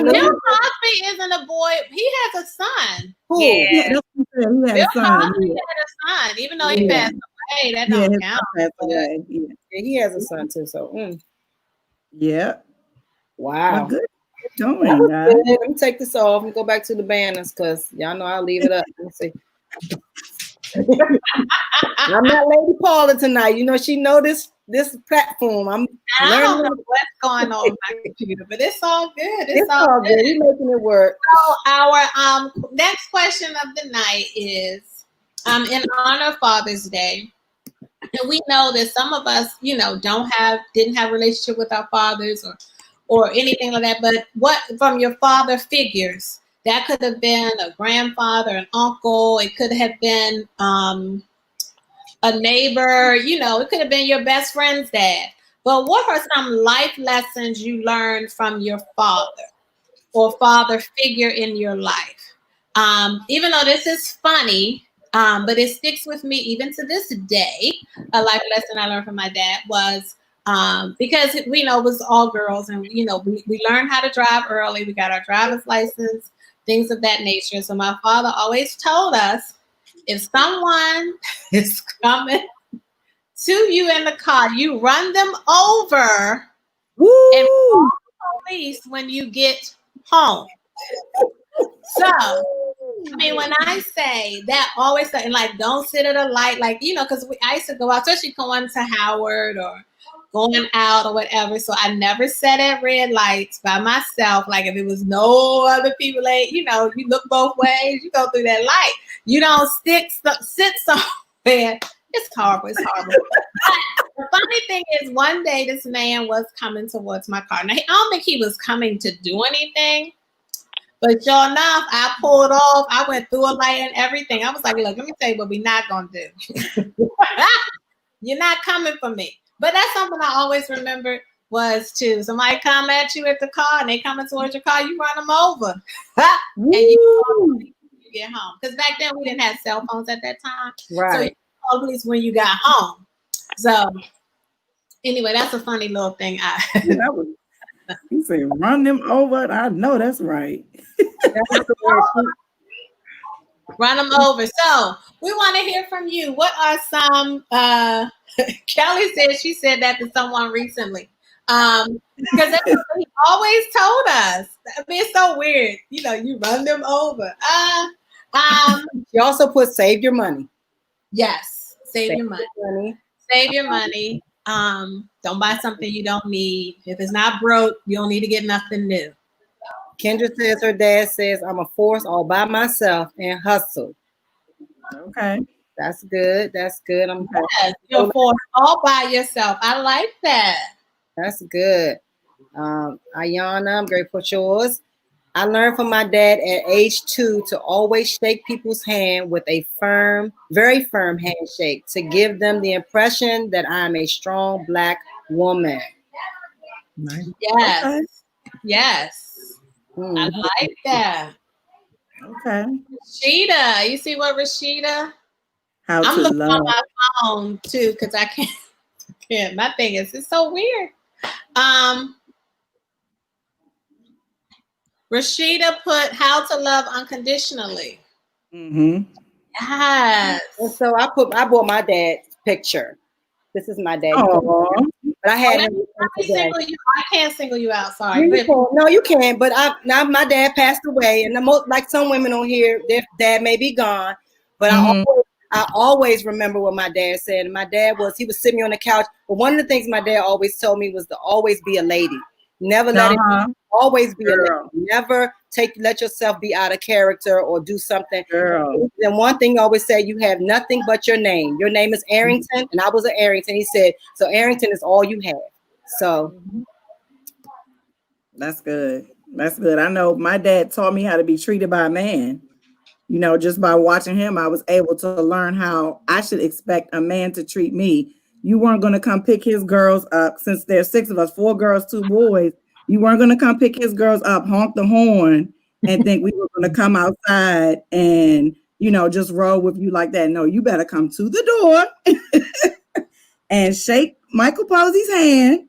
Speaker 1: Bill Cosby isn't a boy. He has a son.
Speaker 2: Who?
Speaker 3: Yeah, that's what he had
Speaker 1: Bill
Speaker 3: a son.
Speaker 1: Cosby had a son, even though he passed away. That don't count.
Speaker 2: Yeah, he has a son too. So.
Speaker 3: Yeah.
Speaker 2: Wow.
Speaker 3: Well, good going, guys.
Speaker 2: Let me take this off and go back to the banners because y'all know I'll leave it up. Let me see. I'm not Lady Paula tonight. You know, she know this platform. I
Speaker 1: don't know what's going on with my computer, but it's all good.
Speaker 2: It's all good. We're making it work.
Speaker 1: So our next question of the night is in honor of Father's Day. And we know that some of us, didn't have a relationship with our fathers or anything like that. But what from your father figures? That could have been a grandfather, an uncle. It could have been a neighbor. It could have been your best friend's dad. But what are some life lessons you learned from your father or father figure in your life? Even though this is funny, but it sticks with me even to this day. A life lesson I learned from my dad was because it was all girls, and we learned how to drive early. We got our driver's license, things of that nature. So my father always told us, if someone is coming to you in the car, you run them over and call the police when you get home. So, I mean, when I say that, always say, like, don't sit at a light, like, because I used to go out, especially going to Howard or going out or whatever. So I never sat at red lights by myself. Like, if it was no other people, like, you look both ways, you go through that light. You don't sit somewhere. It's horrible. It's horrible. But the funny thing is, one day this man was coming towards my car. Now, I don't think he was coming to do anything. But sure enough, I pulled off. I went through a light and everything. I was like, look, let me tell you what we're not going to do. You're not coming for me. But that's something I always remember was to somebody come at you at the car and they coming towards your car, you run them over. And you get home. Because back then we didn't have cell phones at that time.
Speaker 2: Right.
Speaker 1: So you call the police when you got home. So anyway, that's a funny little thing.
Speaker 3: You say run them over. I know that's right.
Speaker 1: Run them over. So we want to hear from you. What are some? Kelly said that to someone recently. Because he always told us. I mean, it's so weird. You run them over.
Speaker 2: You also put save your money.
Speaker 1: Yes, save your money. Save your money. Don't buy something you don't need. If it's not broke, you don't need to get nothing new.
Speaker 2: Kendra says her dad says, I'm a force all by myself and hustle.
Speaker 3: Okay.
Speaker 2: That's good. That's good.
Speaker 1: You're a force all by yourself. I like that. That's
Speaker 2: good. Ayana, I'm grateful for yours. I learned from my dad at age 2 to always shake people's hand with a firm, very firm handshake to give them the impression that I'm a strong Black woman.
Speaker 3: Nice.
Speaker 1: Yes.
Speaker 3: Okay.
Speaker 1: Yes. Mm-hmm. I like that.
Speaker 3: Okay.
Speaker 1: Rashida, you see what Rashida? I'm looking on my phone too because I can't. My thing is, it's so weird. Rashida put how to love unconditionally.
Speaker 3: Mm-hmm.
Speaker 1: Yes.
Speaker 2: And so I bought my dad's picture. This is my dad. But I had him.
Speaker 1: I can't single you out. Sorry.
Speaker 2: No, you can. But now my dad passed away, and like some women on here, their dad may be gone. But I always remember what my dad said. And my dad he would sit me on the couch. But one of the things my dad always told me was to always be a lady. Never let it always be a lady. Never let yourself be out of character or do something.
Speaker 3: Girl.
Speaker 2: Then one thing he always said, you have nothing but your name. Your name is Arrington, and I was an Arrington. He said, so Arrington is all you have. So
Speaker 3: that's good. That's good. I know my dad taught me how to be treated by a man. Just by watching him, I was able to learn how I should expect a man to treat me. You weren't going to come pick his girls up since there's 6 of us, 4 girls, 2 boys. You weren't going to come pick his girls up, honk the horn, and think we were going to come outside and, just roll with you like that. No, you better come to the door and shake Michael Posey's hand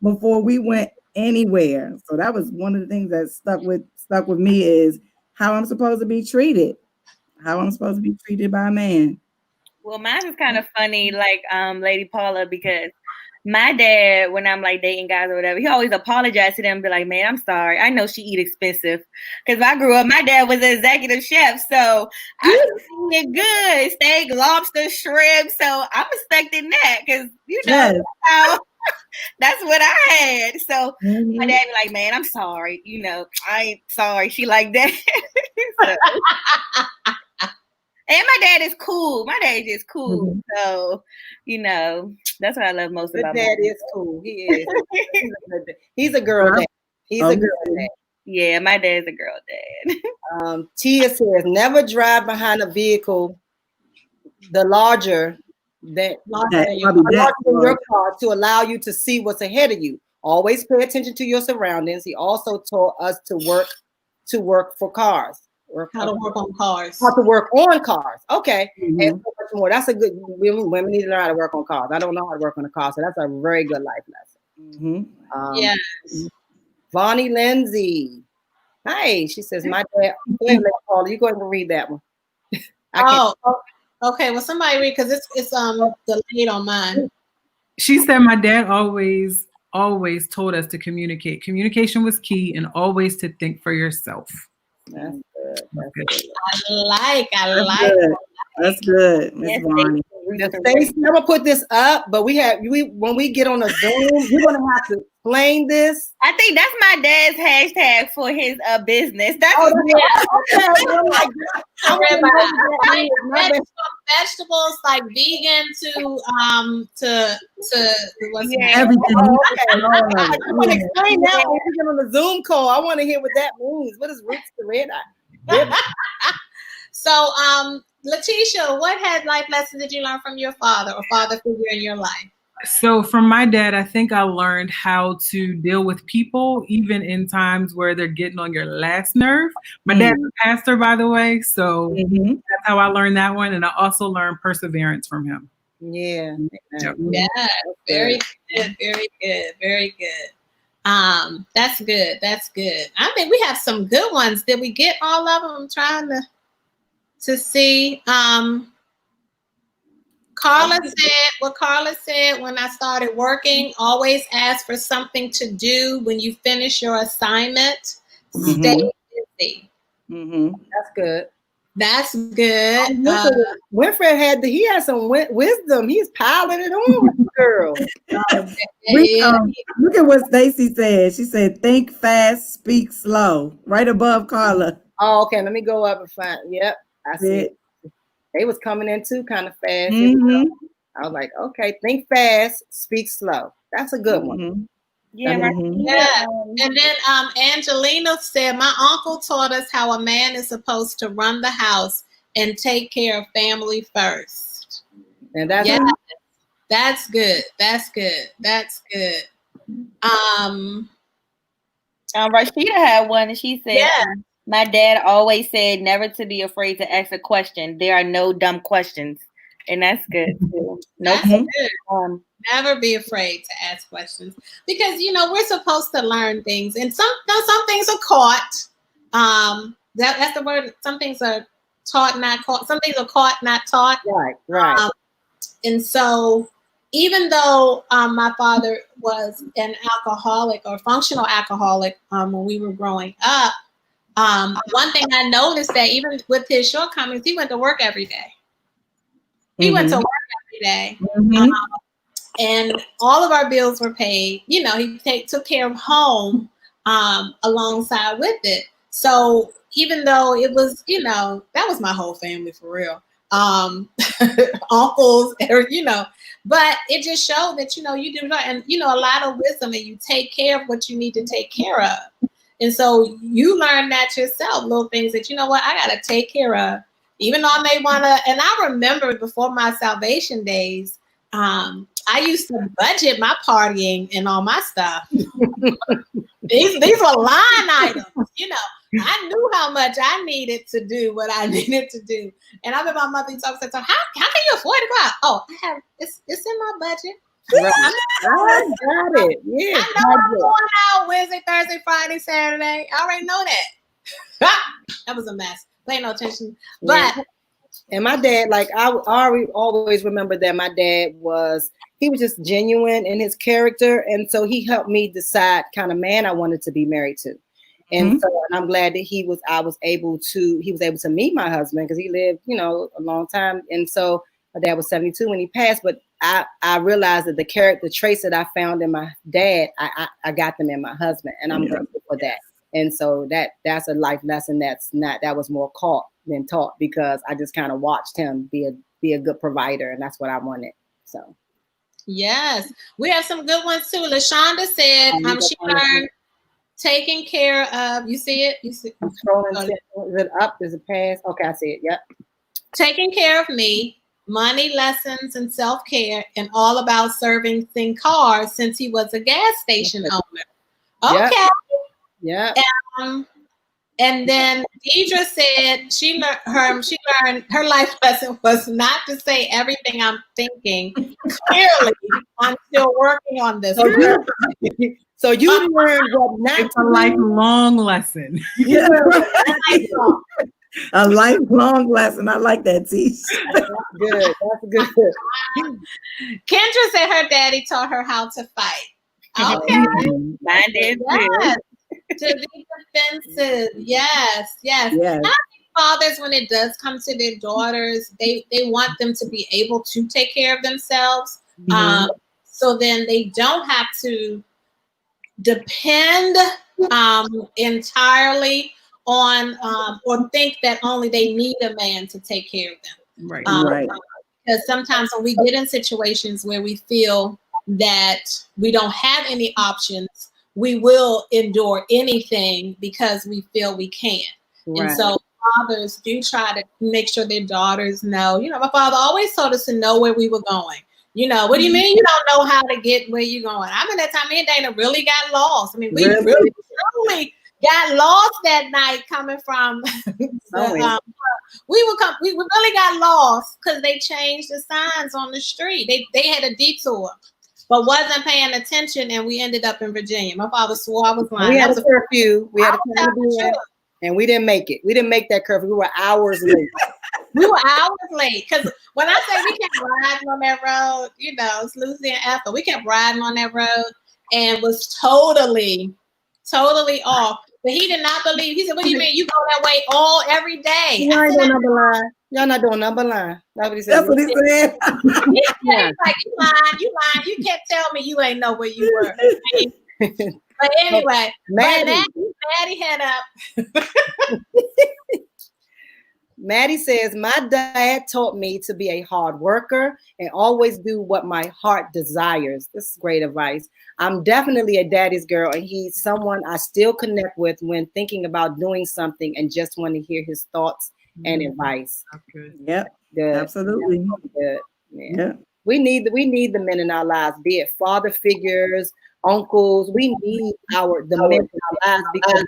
Speaker 3: before we went anywhere. So that was one of the things that stuck with me is how I'm supposed to be treated. How I'm supposed to be treated by a man.
Speaker 4: Well, mine is kind of funny, like Lady Paula, because my dad, when I'm like dating guys or whatever, he always apologized to them and be like, man, I'm sorry. I know she eat expensive. Because I grew up, my dad was an executive chef. So I was eating good, steak, lobster, shrimp. So I'm expecting that because, that's what I had. So my dad be like, man, I'm sorry. I ain't sorry. She like that. And my dad is cool. My dad is just cool. Mm-hmm. So, that's what I love most about
Speaker 2: my dad. Is cool. He is. He's a girl dad. He's a girl dad.
Speaker 4: Yeah, my dad's a girl dad.
Speaker 2: Tia says, never drive behind a vehicle larger than your car to allow you to see what's ahead of you. Always pay attention to your surroundings. He also taught us to work for cars.
Speaker 1: How to work on cars.
Speaker 2: How to work on cars. Okay. Mm-hmm. And so much more. That's a good. Women need to learn how to work on cars. I don't know how to work on a car, so that's a very good life lesson.
Speaker 3: Mm-hmm.
Speaker 1: Yes.
Speaker 2: Vonnie Lindsay. Hi. She says, my dad. Go ahead, Paula. You go ahead and read that one.
Speaker 1: Okay. Well, somebody read because it's delayed on mine.
Speaker 5: She said my dad always always told us to communicate. Communication was key, and always to think for yourself.
Speaker 2: That's good. That's good.
Speaker 1: I like.
Speaker 3: That's good, Miss Bonnie.
Speaker 2: Stacey, I'm gonna put this up, but when we get on a Zoom, you're gonna have to explain this.
Speaker 4: I think that's my dad's hashtag for his business. That's
Speaker 1: vegetables like vegan to
Speaker 3: everything.
Speaker 2: I want to explain that when we get on the Zoom call. I want to hear what that means. What is roots to red eye?
Speaker 1: So, Letitia, what life lessons did you learn from your father or father figure in your life?
Speaker 5: So from my dad, I think I learned how to deal with people, even in times where they're getting on your last nerve. My dad's a pastor, by the way, so that's how I learned that one. And I also learned perseverance from him.
Speaker 2: Yeah.
Speaker 1: Yeah, very good, very good, very good. That's good. That's good. I think we have some good ones. Did we get all of them? I'm trying to see. Carla said when I started working, always ask for something to do when you finish your assignment. Stay busy.
Speaker 2: That's good.
Speaker 1: That's good.
Speaker 2: Winfred had some wisdom. He's piling it on with the girl.
Speaker 3: Look at what Stacey said. She said, think fast, speak slow. Right above Carla.
Speaker 2: Oh, okay. Let me go up and find. Yep. I see it. They was coming in too kind of fast. I was like, okay, think fast, speak slow. That's a good one.
Speaker 4: Yeah, right.
Speaker 1: Yeah. And then Angelina said, my uncle taught us how a man is supposed to run the house and take care of family first.
Speaker 2: And that's
Speaker 1: that's good. That's good. That's good.
Speaker 4: Rashida had one, and she said, my dad always said never to be afraid to ask a question. There are no dumb questions. And that's good too.
Speaker 1: Never be afraid to ask questions, because we're supposed to learn things, and some things are caught. That's the word. Some things are taught, not caught. Some things are caught, not taught.
Speaker 2: Right.
Speaker 1: And so, even though my father was an alcoholic or functional alcoholic when we were growing up, one thing I noticed that even with his shortcomings, he went to work every day. He went to work every day. And all of our bills were paid. He took care of home alongside with it. So even though it was, that was my whole family for real. Uncles, but it just showed that, you do, and, a lot of wisdom, and you take care of what you need to take care of. And so you learn that yourself, little things that, I got to take care of. Even though I may want to, and I remember before my salvation days, I used to budget my partying and all my stuff. These were line items, I knew how much I needed to do what I needed to do. And I remember my mother said, so how can you afford to go out? Oh, it's in my budget.
Speaker 2: Right. I got it. Yeah.
Speaker 1: I know I'm going out Wednesday, Thursday, Friday, Saturday. I already know that. That was a mess. Pay no attention. But
Speaker 2: and my dad, I always remember that my dad was just genuine in his character, and so he helped me decide kind of man I wanted to be married to. And so, and I'm glad that he was able to meet my husband, because he lived, a long time. And so my dad was 72 when he passed, but I realized that the character traits that I found in my dad, I got them in my husband, and I'm grateful for that. And so that's a life lesson that was more caught than taught, because I just kind of watched him be a good provider, and that's what I wanted. So
Speaker 1: yes, we have some good ones too. LaShonda said she learned taking care of. You see it?
Speaker 2: I'm scrolling. Is it up? Is it past? Okay, I see it. Yep.
Speaker 1: Taking care of me, money lessons and self-care, and all about servicing cars since he was a gas station owner. Okay.
Speaker 2: Yeah.
Speaker 1: And then Deidre said she learned her life lesson was not to say everything I'm thinking. Clearly, I'm still working on this.
Speaker 2: So you learned what not.
Speaker 5: It's a lifelong lesson.
Speaker 3: Yeah. A lifelong lesson. I like that, Tish.
Speaker 2: That's good. That's good.
Speaker 1: Kendra said her daddy taught her how to fight. Okay.
Speaker 4: Mine did
Speaker 1: Yes. To be defensive. Yes.
Speaker 3: Yes.
Speaker 1: I think fathers, when it does come to their daughters, they want them to be able to take care of themselves. So then they don't have to depend entirely on or think that only they need a man to take care of them.
Speaker 5: Right.
Speaker 3: Right.
Speaker 1: Because sometimes when we get in situations where we feel that we don't have any options, we will endure anything because we feel we can.
Speaker 2: Right.
Speaker 1: And so fathers do try to make sure their daughters know, my father always told us to know where we were going. What do you mean you don't know how to get where you're going? I mean, that time me and Dana really got lost. I mean, we really got lost that night coming from we really got lost because they changed the signs on the street. They had a detour, but wasn't paying attention, and we ended up in Virginia. My father swore I was lying.
Speaker 2: We had a curfew. We had a time to do that, and we didn't make it. We didn't make that curfew. We were hours late.
Speaker 1: We were hours late because when I say we kept riding on that road, it's Lucy and Ethel. We kept riding on that road and was totally off. But he did not believe. He said, "What do you mean? You go that way every day?"
Speaker 2: You ain't doing number line. Y'all not doing number line. That's what he said.
Speaker 3: That's what he said.
Speaker 1: He's like, you lying. You can't tell me you ain't know where you were. But anyway, Maddie head up.
Speaker 2: Maddie says, my dad taught me to be a hard worker and always do what my heart desires. This is great advice. I'm definitely a daddy's girl, and he's someone I still connect with when thinking about doing something and just want to hear his thoughts and advice.
Speaker 5: Good.
Speaker 3: Yep.
Speaker 2: Good.
Speaker 3: Absolutely.
Speaker 2: Good. Yeah.
Speaker 3: Yeah.
Speaker 2: We need the men in our lives, be it father figures, uncles. We need the men in our lives because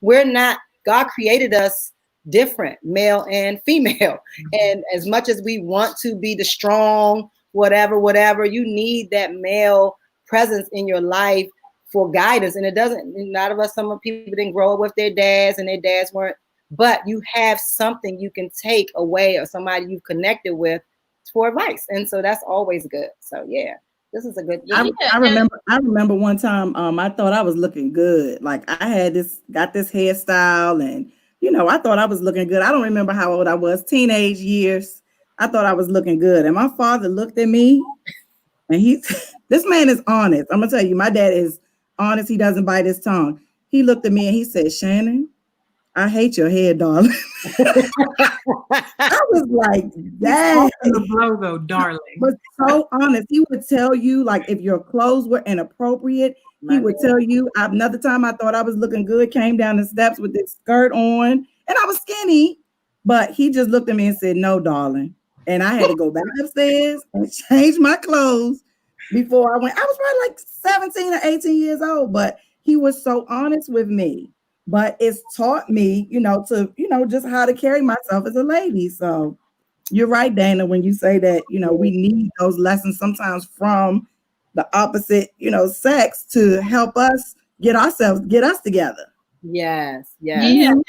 Speaker 2: we're not, God created us different, male and female. And as much as we want to be the strong, whatever, you need that male presence in your life for guidance. And some people didn't grow up with their dads and their dads weren't, but you have something you can take away or somebody you've connected with for advice. And so that's always good. So yeah, this is a good.
Speaker 3: I remember one time I thought I was looking good. Like I got this hairstyle and I thought I was looking good. I don't remember how old I was, teenage years. I thought I was looking good. And my father looked at me and this man is honest. I'm going to tell you, my dad is honest. He doesn't bite his tongue. He looked at me and he said, Shannon, I hate your hair, darling. I was like, dang.
Speaker 5: The blow though, darling.
Speaker 3: But so honest. He would tell you, like, if your clothes were inappropriate, he would tell you. Another time I thought I was looking good, came down the steps with this skirt on, and I was skinny, but he just looked at me and said, no, darling. And I had to go back upstairs and change my clothes before I went. I was probably like 17 or 18 years old, but he was so honest with me. But it's taught me, just how to carry myself as a lady. So you're right, Dana, when you say that, we need those lessons sometimes from the opposite, sex to help us get us together.
Speaker 2: Yes.
Speaker 1: Yeah. And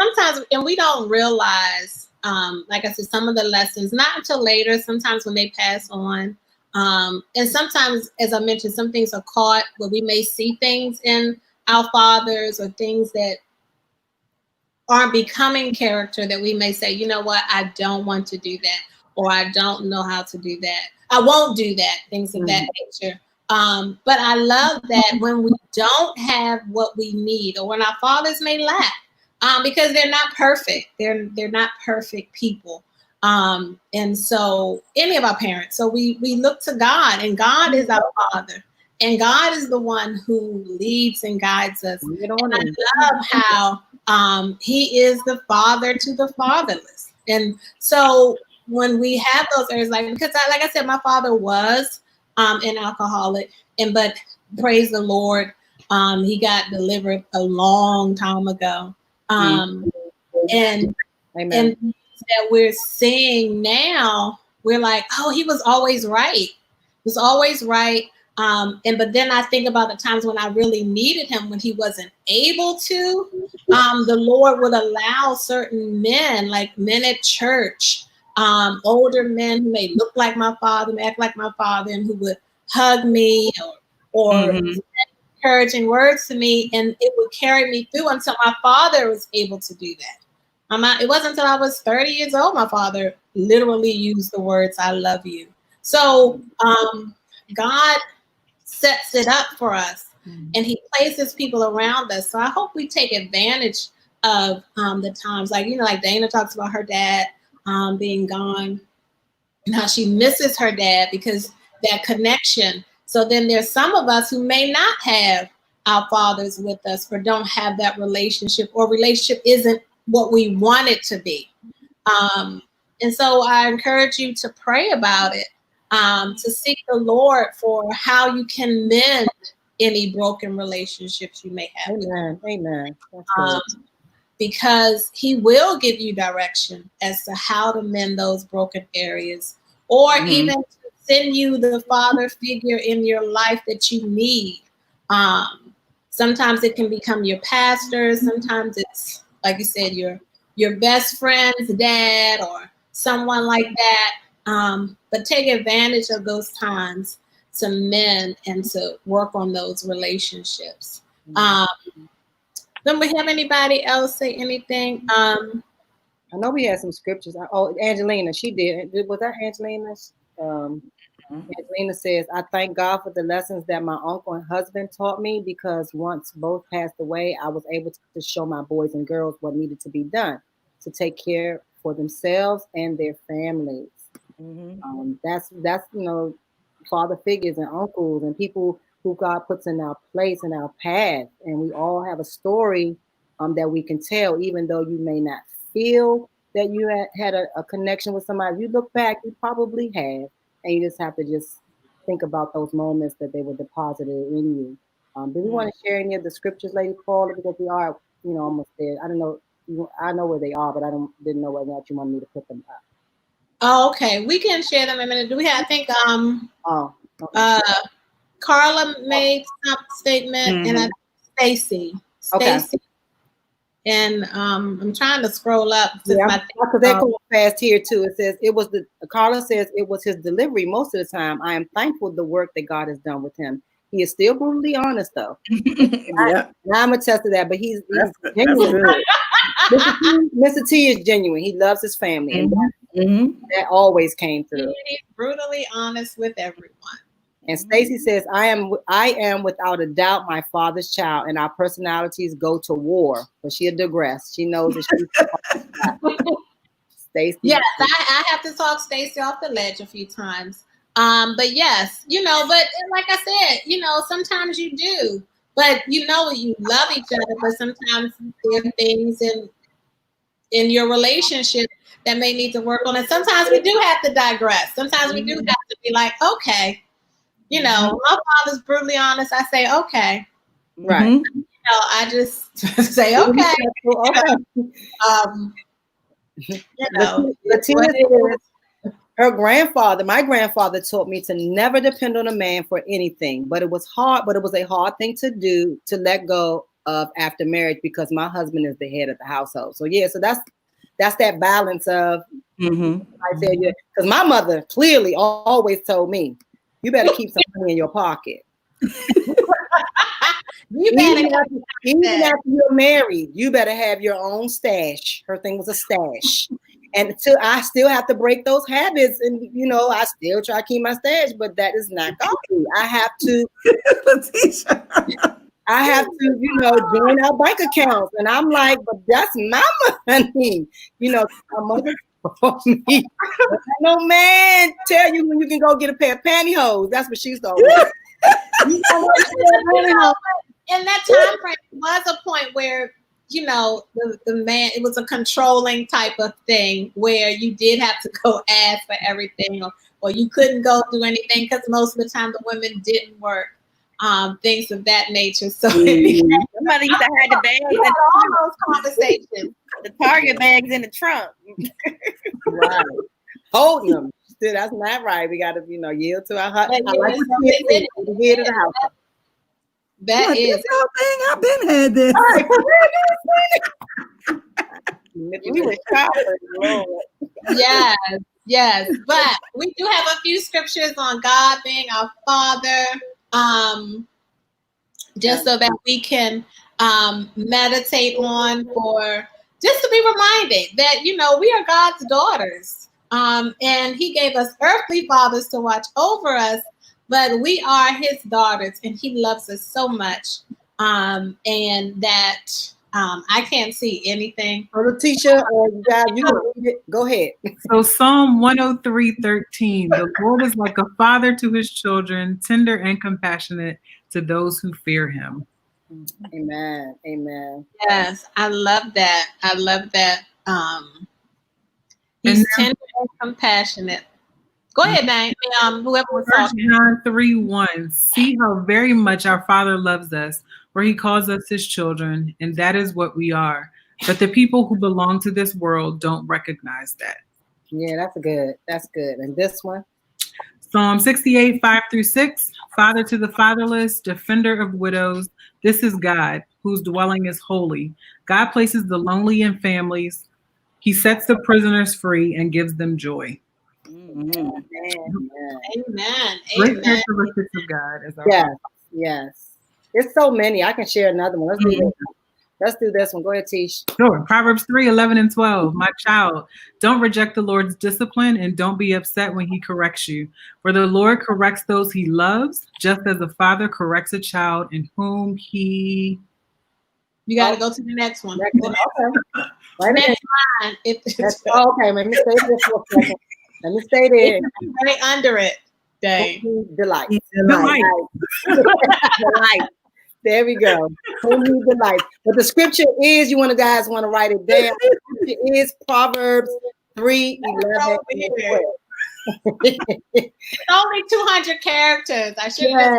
Speaker 1: sometimes, and we don't realize, like I said, some of the lessons, not until later, sometimes when they pass on. And sometimes, as I mentioned, some things are caught where we may see things in our fathers or things that aren't becoming character that we may say, you know what, I don't want to do that, or I don't know how to do that. I won't do that, things of that nature. But I love that when we don't have what we need, or when our fathers may lack, because they're not perfect. They're not perfect people. And so any of our parents, so we look to God, and God is our father. And God is the one who leads and guides us. And I love how he is the father to the fatherless. And so when we have those areas, because like I said, my father was an alcoholic, but praise the Lord, he got delivered a long time ago. And that we're seeing now, we're like, oh, he was always right. He was always right. But then I think about the times when I really needed him, when he wasn't able to, the Lord would allow certain men, like men at church, older men who may look like my father, may act like my father, and who would hug me or encouraging words to me, and it would carry me through until my father was able to do that. It wasn't until I was 30 years old my father literally used the words, "I love you." So God sets it up for us, and he places people around us. So I hope we take advantage of the times, like Dana talks about her dad being gone and how she misses her dad because that connection. So then there's some of us who may not have our fathers with us or don't have that relationship, or relationship isn't what we want it to be. And so I encourage you to pray about it, to seek the Lord for how you can mend any broken relationships you may have.
Speaker 2: Amen.
Speaker 1: Because he will give you direction as to how to mend those broken areas, or even to send you the father figure in your life that you need. Sometimes it can become your pastor. Sometimes it's, like you said, your best friend's dad or someone like that. But take advantage of those times to mend and to work on those relationships. Don't we have anybody else say anything?
Speaker 2: I know we had some scriptures. Angelina, she did. Was that Angelina's? Angelina says, "I thank God for the lessons that my uncle and husband taught me, because once both passed away, I was able to show my boys and girls what needed to be done to take care for themselves and their families." That's father figures and uncles and people who God puts in our place and our path, and we all have a story that we can tell, even though you may not feel that you had a connection with somebody. You look back, you probably have, and you just have to just think about those moments that they were deposited in you. Do we want to share any of the scriptures, Lady Paula, because we are, almost there? I don't know. I know where they are, but didn't know whether or not you wanted me to put them up.
Speaker 1: Oh, okay. We can share them in a minute. Do we have? I think.
Speaker 2: Okay.
Speaker 1: Carla made some statement, and Stacy.
Speaker 2: Okay.
Speaker 1: And I'm trying to scroll up.
Speaker 2: Yeah, because they're going fast here too. It says Carla says it was his delivery most of the time. I am thankful for the work that God has done with him. He is still brutally honest though. I'm attest to that, but he's genuine. Mr. T is genuine. He loves his family, and that always came through.
Speaker 1: He's brutally honest with everyone.
Speaker 2: And Stacy says, I am without a doubt my father's child, and our personalities go to war. But she'll digress. She knows that she's Stacy.
Speaker 1: Yes, I have to talk Stacy off the ledge a few times. But yes, but like I said, sometimes you do. But you love each other, but sometimes there are things in your relationship that may need to work on. And sometimes we do have to digress. Sometimes we do have to be like, okay. My father's brutally honest. I say, okay.
Speaker 2: Right.
Speaker 1: I just say, okay.
Speaker 2: My grandfather taught me to never depend on a man for anything, but it was hard, but it was a hard thing to do, to let go of after marriage, because my husband is the head of the household. So so that's that balance of, I tell you, because my mother clearly always told me, you better keep some money in your pocket. Even after you're married, you better have your own stash. Her thing was a stash. And I still have to break those habits. And, I still try to keep my stash, but that is not going. I have to, join our bank accounts. And I'm like, but that's my money. My mother told me, no man tell you when you can go get a pair of pantyhose. That's what she's told me.
Speaker 1: In that time frame was a point where, the man, it was a controlling type of thing where you did have to go ask for everything, or you couldn't go do anything because most of the time the women didn't work. Things of that nature. So
Speaker 4: somebody used to have the bags in
Speaker 1: all those conversations.
Speaker 4: The Target bags in the trunk.
Speaker 2: Right. Holding them. Still, that's not right. We got to, yield to our heart. The head of the house.
Speaker 1: That is
Speaker 3: the thing. I've been had this.
Speaker 2: We were
Speaker 1: Yes. But we do have a few scriptures on God being our Father. just so that we can meditate on, for just to be reminded that, you know, we are God's daughters. And he gave us earthly fathers to watch over us, but we are his daughters, and he loves us so much. And that I can't see anything.
Speaker 2: Or Letitia, or you guys, you can read it. Go ahead.
Speaker 5: So Psalm 103:13, the Lord is like a father to his children, tender and compassionate to those who fear him.
Speaker 2: Amen. Amen.
Speaker 1: Yes, I love that. I love that. He's tender and compassionate. Go ahead, Dane. Whoever was
Speaker 5: 1
Speaker 1: talking.
Speaker 5: John 3:1. See how very much our Father loves us, for he calls us his children, and that is what we are. But the people who belong to this world don't recognize that.
Speaker 2: Yeah, that's good. That's good. And this one?
Speaker 5: Psalm 68:5-6. Father to the fatherless, defender of widows. This is God, whose dwelling is holy. God places the lonely in families. He sets the prisoners free and gives them joy.
Speaker 2: Mm-hmm.
Speaker 1: Amen.
Speaker 5: Great
Speaker 1: Amen.
Speaker 5: characteristics of God. As our
Speaker 2: Yes.
Speaker 5: Father.
Speaker 2: Yes. There's so many. I can share another one. Let's do this one. Go ahead, Tish.
Speaker 5: Sure. Proverbs 3:11-12. My child, don't reject the Lord's discipline and don't be upset when he corrects you. For the Lord corrects those he loves, just as a father corrects a child in whom he...
Speaker 1: You got to go to the next one.
Speaker 2: Next one. Okay. Right
Speaker 1: Next line.
Speaker 2: Okay, let me stay there for a second. Let me stay there.
Speaker 1: Right under it, Dave.
Speaker 2: Delight.
Speaker 5: Delight.
Speaker 2: Delight. There we go. Who need delight? But the scripture is, you guys want to write it down. The scripture is Proverbs 3:11.
Speaker 1: Only 200 characters. I should
Speaker 2: have.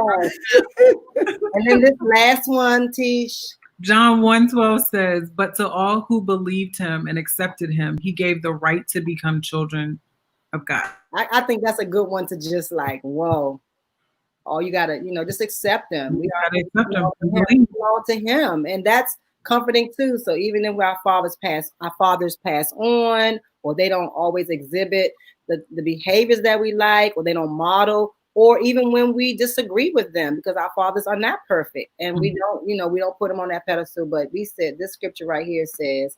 Speaker 2: And then this last one, Tish.
Speaker 5: John 1:12 says, but to all who believed him and accepted him, he gave the right to become children of God.
Speaker 2: I think that's a good one to just like, whoa. Oh, you gotta, just accept them. We belong to him, and that's comforting too. So even if our fathers pass on, or they don't always exhibit the behaviors that we like, or they don't model, or even when we disagree with them, because our fathers are not perfect, and we don't put them on that pedestal. But we said this scripture right here says,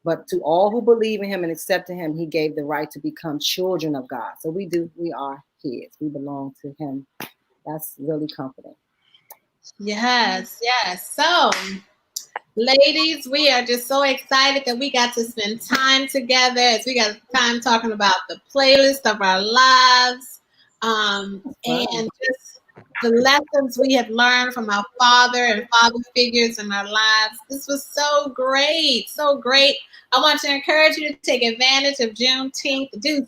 Speaker 2: but to all who believe in him and accept him, he gave the right to become children of God. So we are his. We belong to him. That's really comforting.
Speaker 1: Yes. So, ladies, we are just so excited that we got to spend time together, as we got time talking about the playlist of our lives, and just the lessons we have learned from our father and father figures in our lives. This was so great, so great. I want to encourage you to take advantage of Juneteenth. Do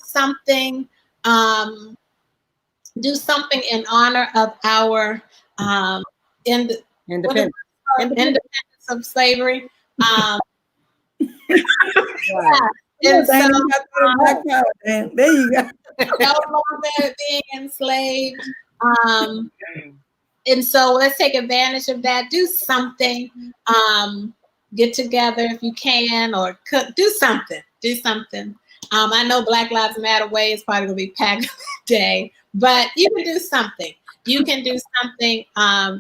Speaker 1: something in honor of our independence of slavery. And so,
Speaker 3: there you go.
Speaker 1: No longer being enslaved. And so let's take advantage of that. Do something. Get together if you can, or cook. Do something. I know Black Lives Matter Way is probably going to be packed day, but you can do something. You can do something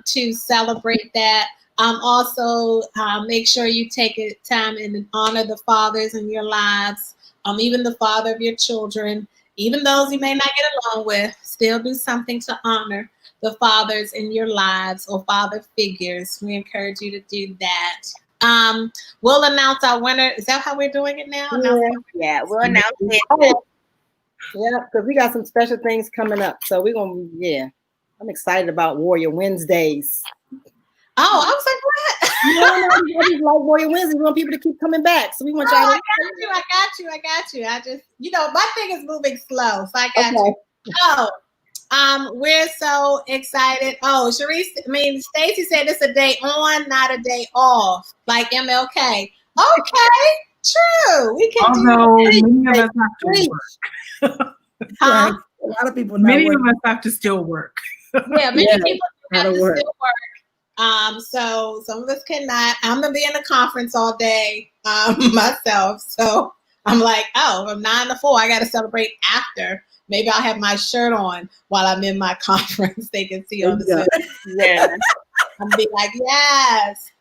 Speaker 1: to celebrate that. Also, make sure you take time and honor the fathers in your lives, even the father of your children, even those you may not get along with. Still do something to honor the fathers in your lives, or father figures. We encourage you to do that. We'll announce our winner. Is that how we're doing it now?
Speaker 4: Yeah, we'll announce it.
Speaker 2: Yeah, because we got some special things coming up. So we're going to, I'm excited about Warrior Wednesdays.
Speaker 1: Oh, I was like, what?
Speaker 2: No, I just like Warrior Wednesdays. We want people to keep coming back. So we want y'all to...
Speaker 1: I got you. I just, my thing is moving slow. So I got you. Oh, we're so excited. Oh, Stacey said it's a day on, not a day off, like MLK. Okay, true. We can
Speaker 5: many of us have to work.
Speaker 1: Huh?
Speaker 3: A lot of people.
Speaker 5: Many of us have to still work.
Speaker 1: Yeah, many people have to still work. So some of us cannot. I'm gonna be in a conference all day myself. So I'm like, from 9 to 4, I got to celebrate after Maybe I'll have my shirt on while I'm in my conference. They can see on the Zoom.
Speaker 4: Yeah.
Speaker 1: I'll be like, yes.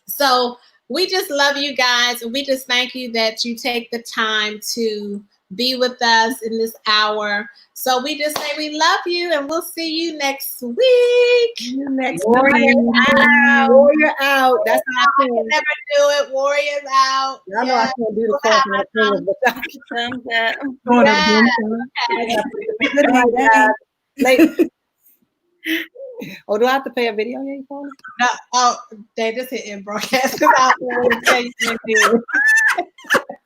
Speaker 1: So we just love you guys. And we just thank you that you take the time to be with us in this hour. So we just say we love you, and we'll see you next week.
Speaker 2: Warrior out. Warrior out. That's how I
Speaker 1: can never do it. Warriors out.
Speaker 2: I know I can't do the corporate Oh, do I have to pay a video game for it?
Speaker 1: No, they just hit in broadcast.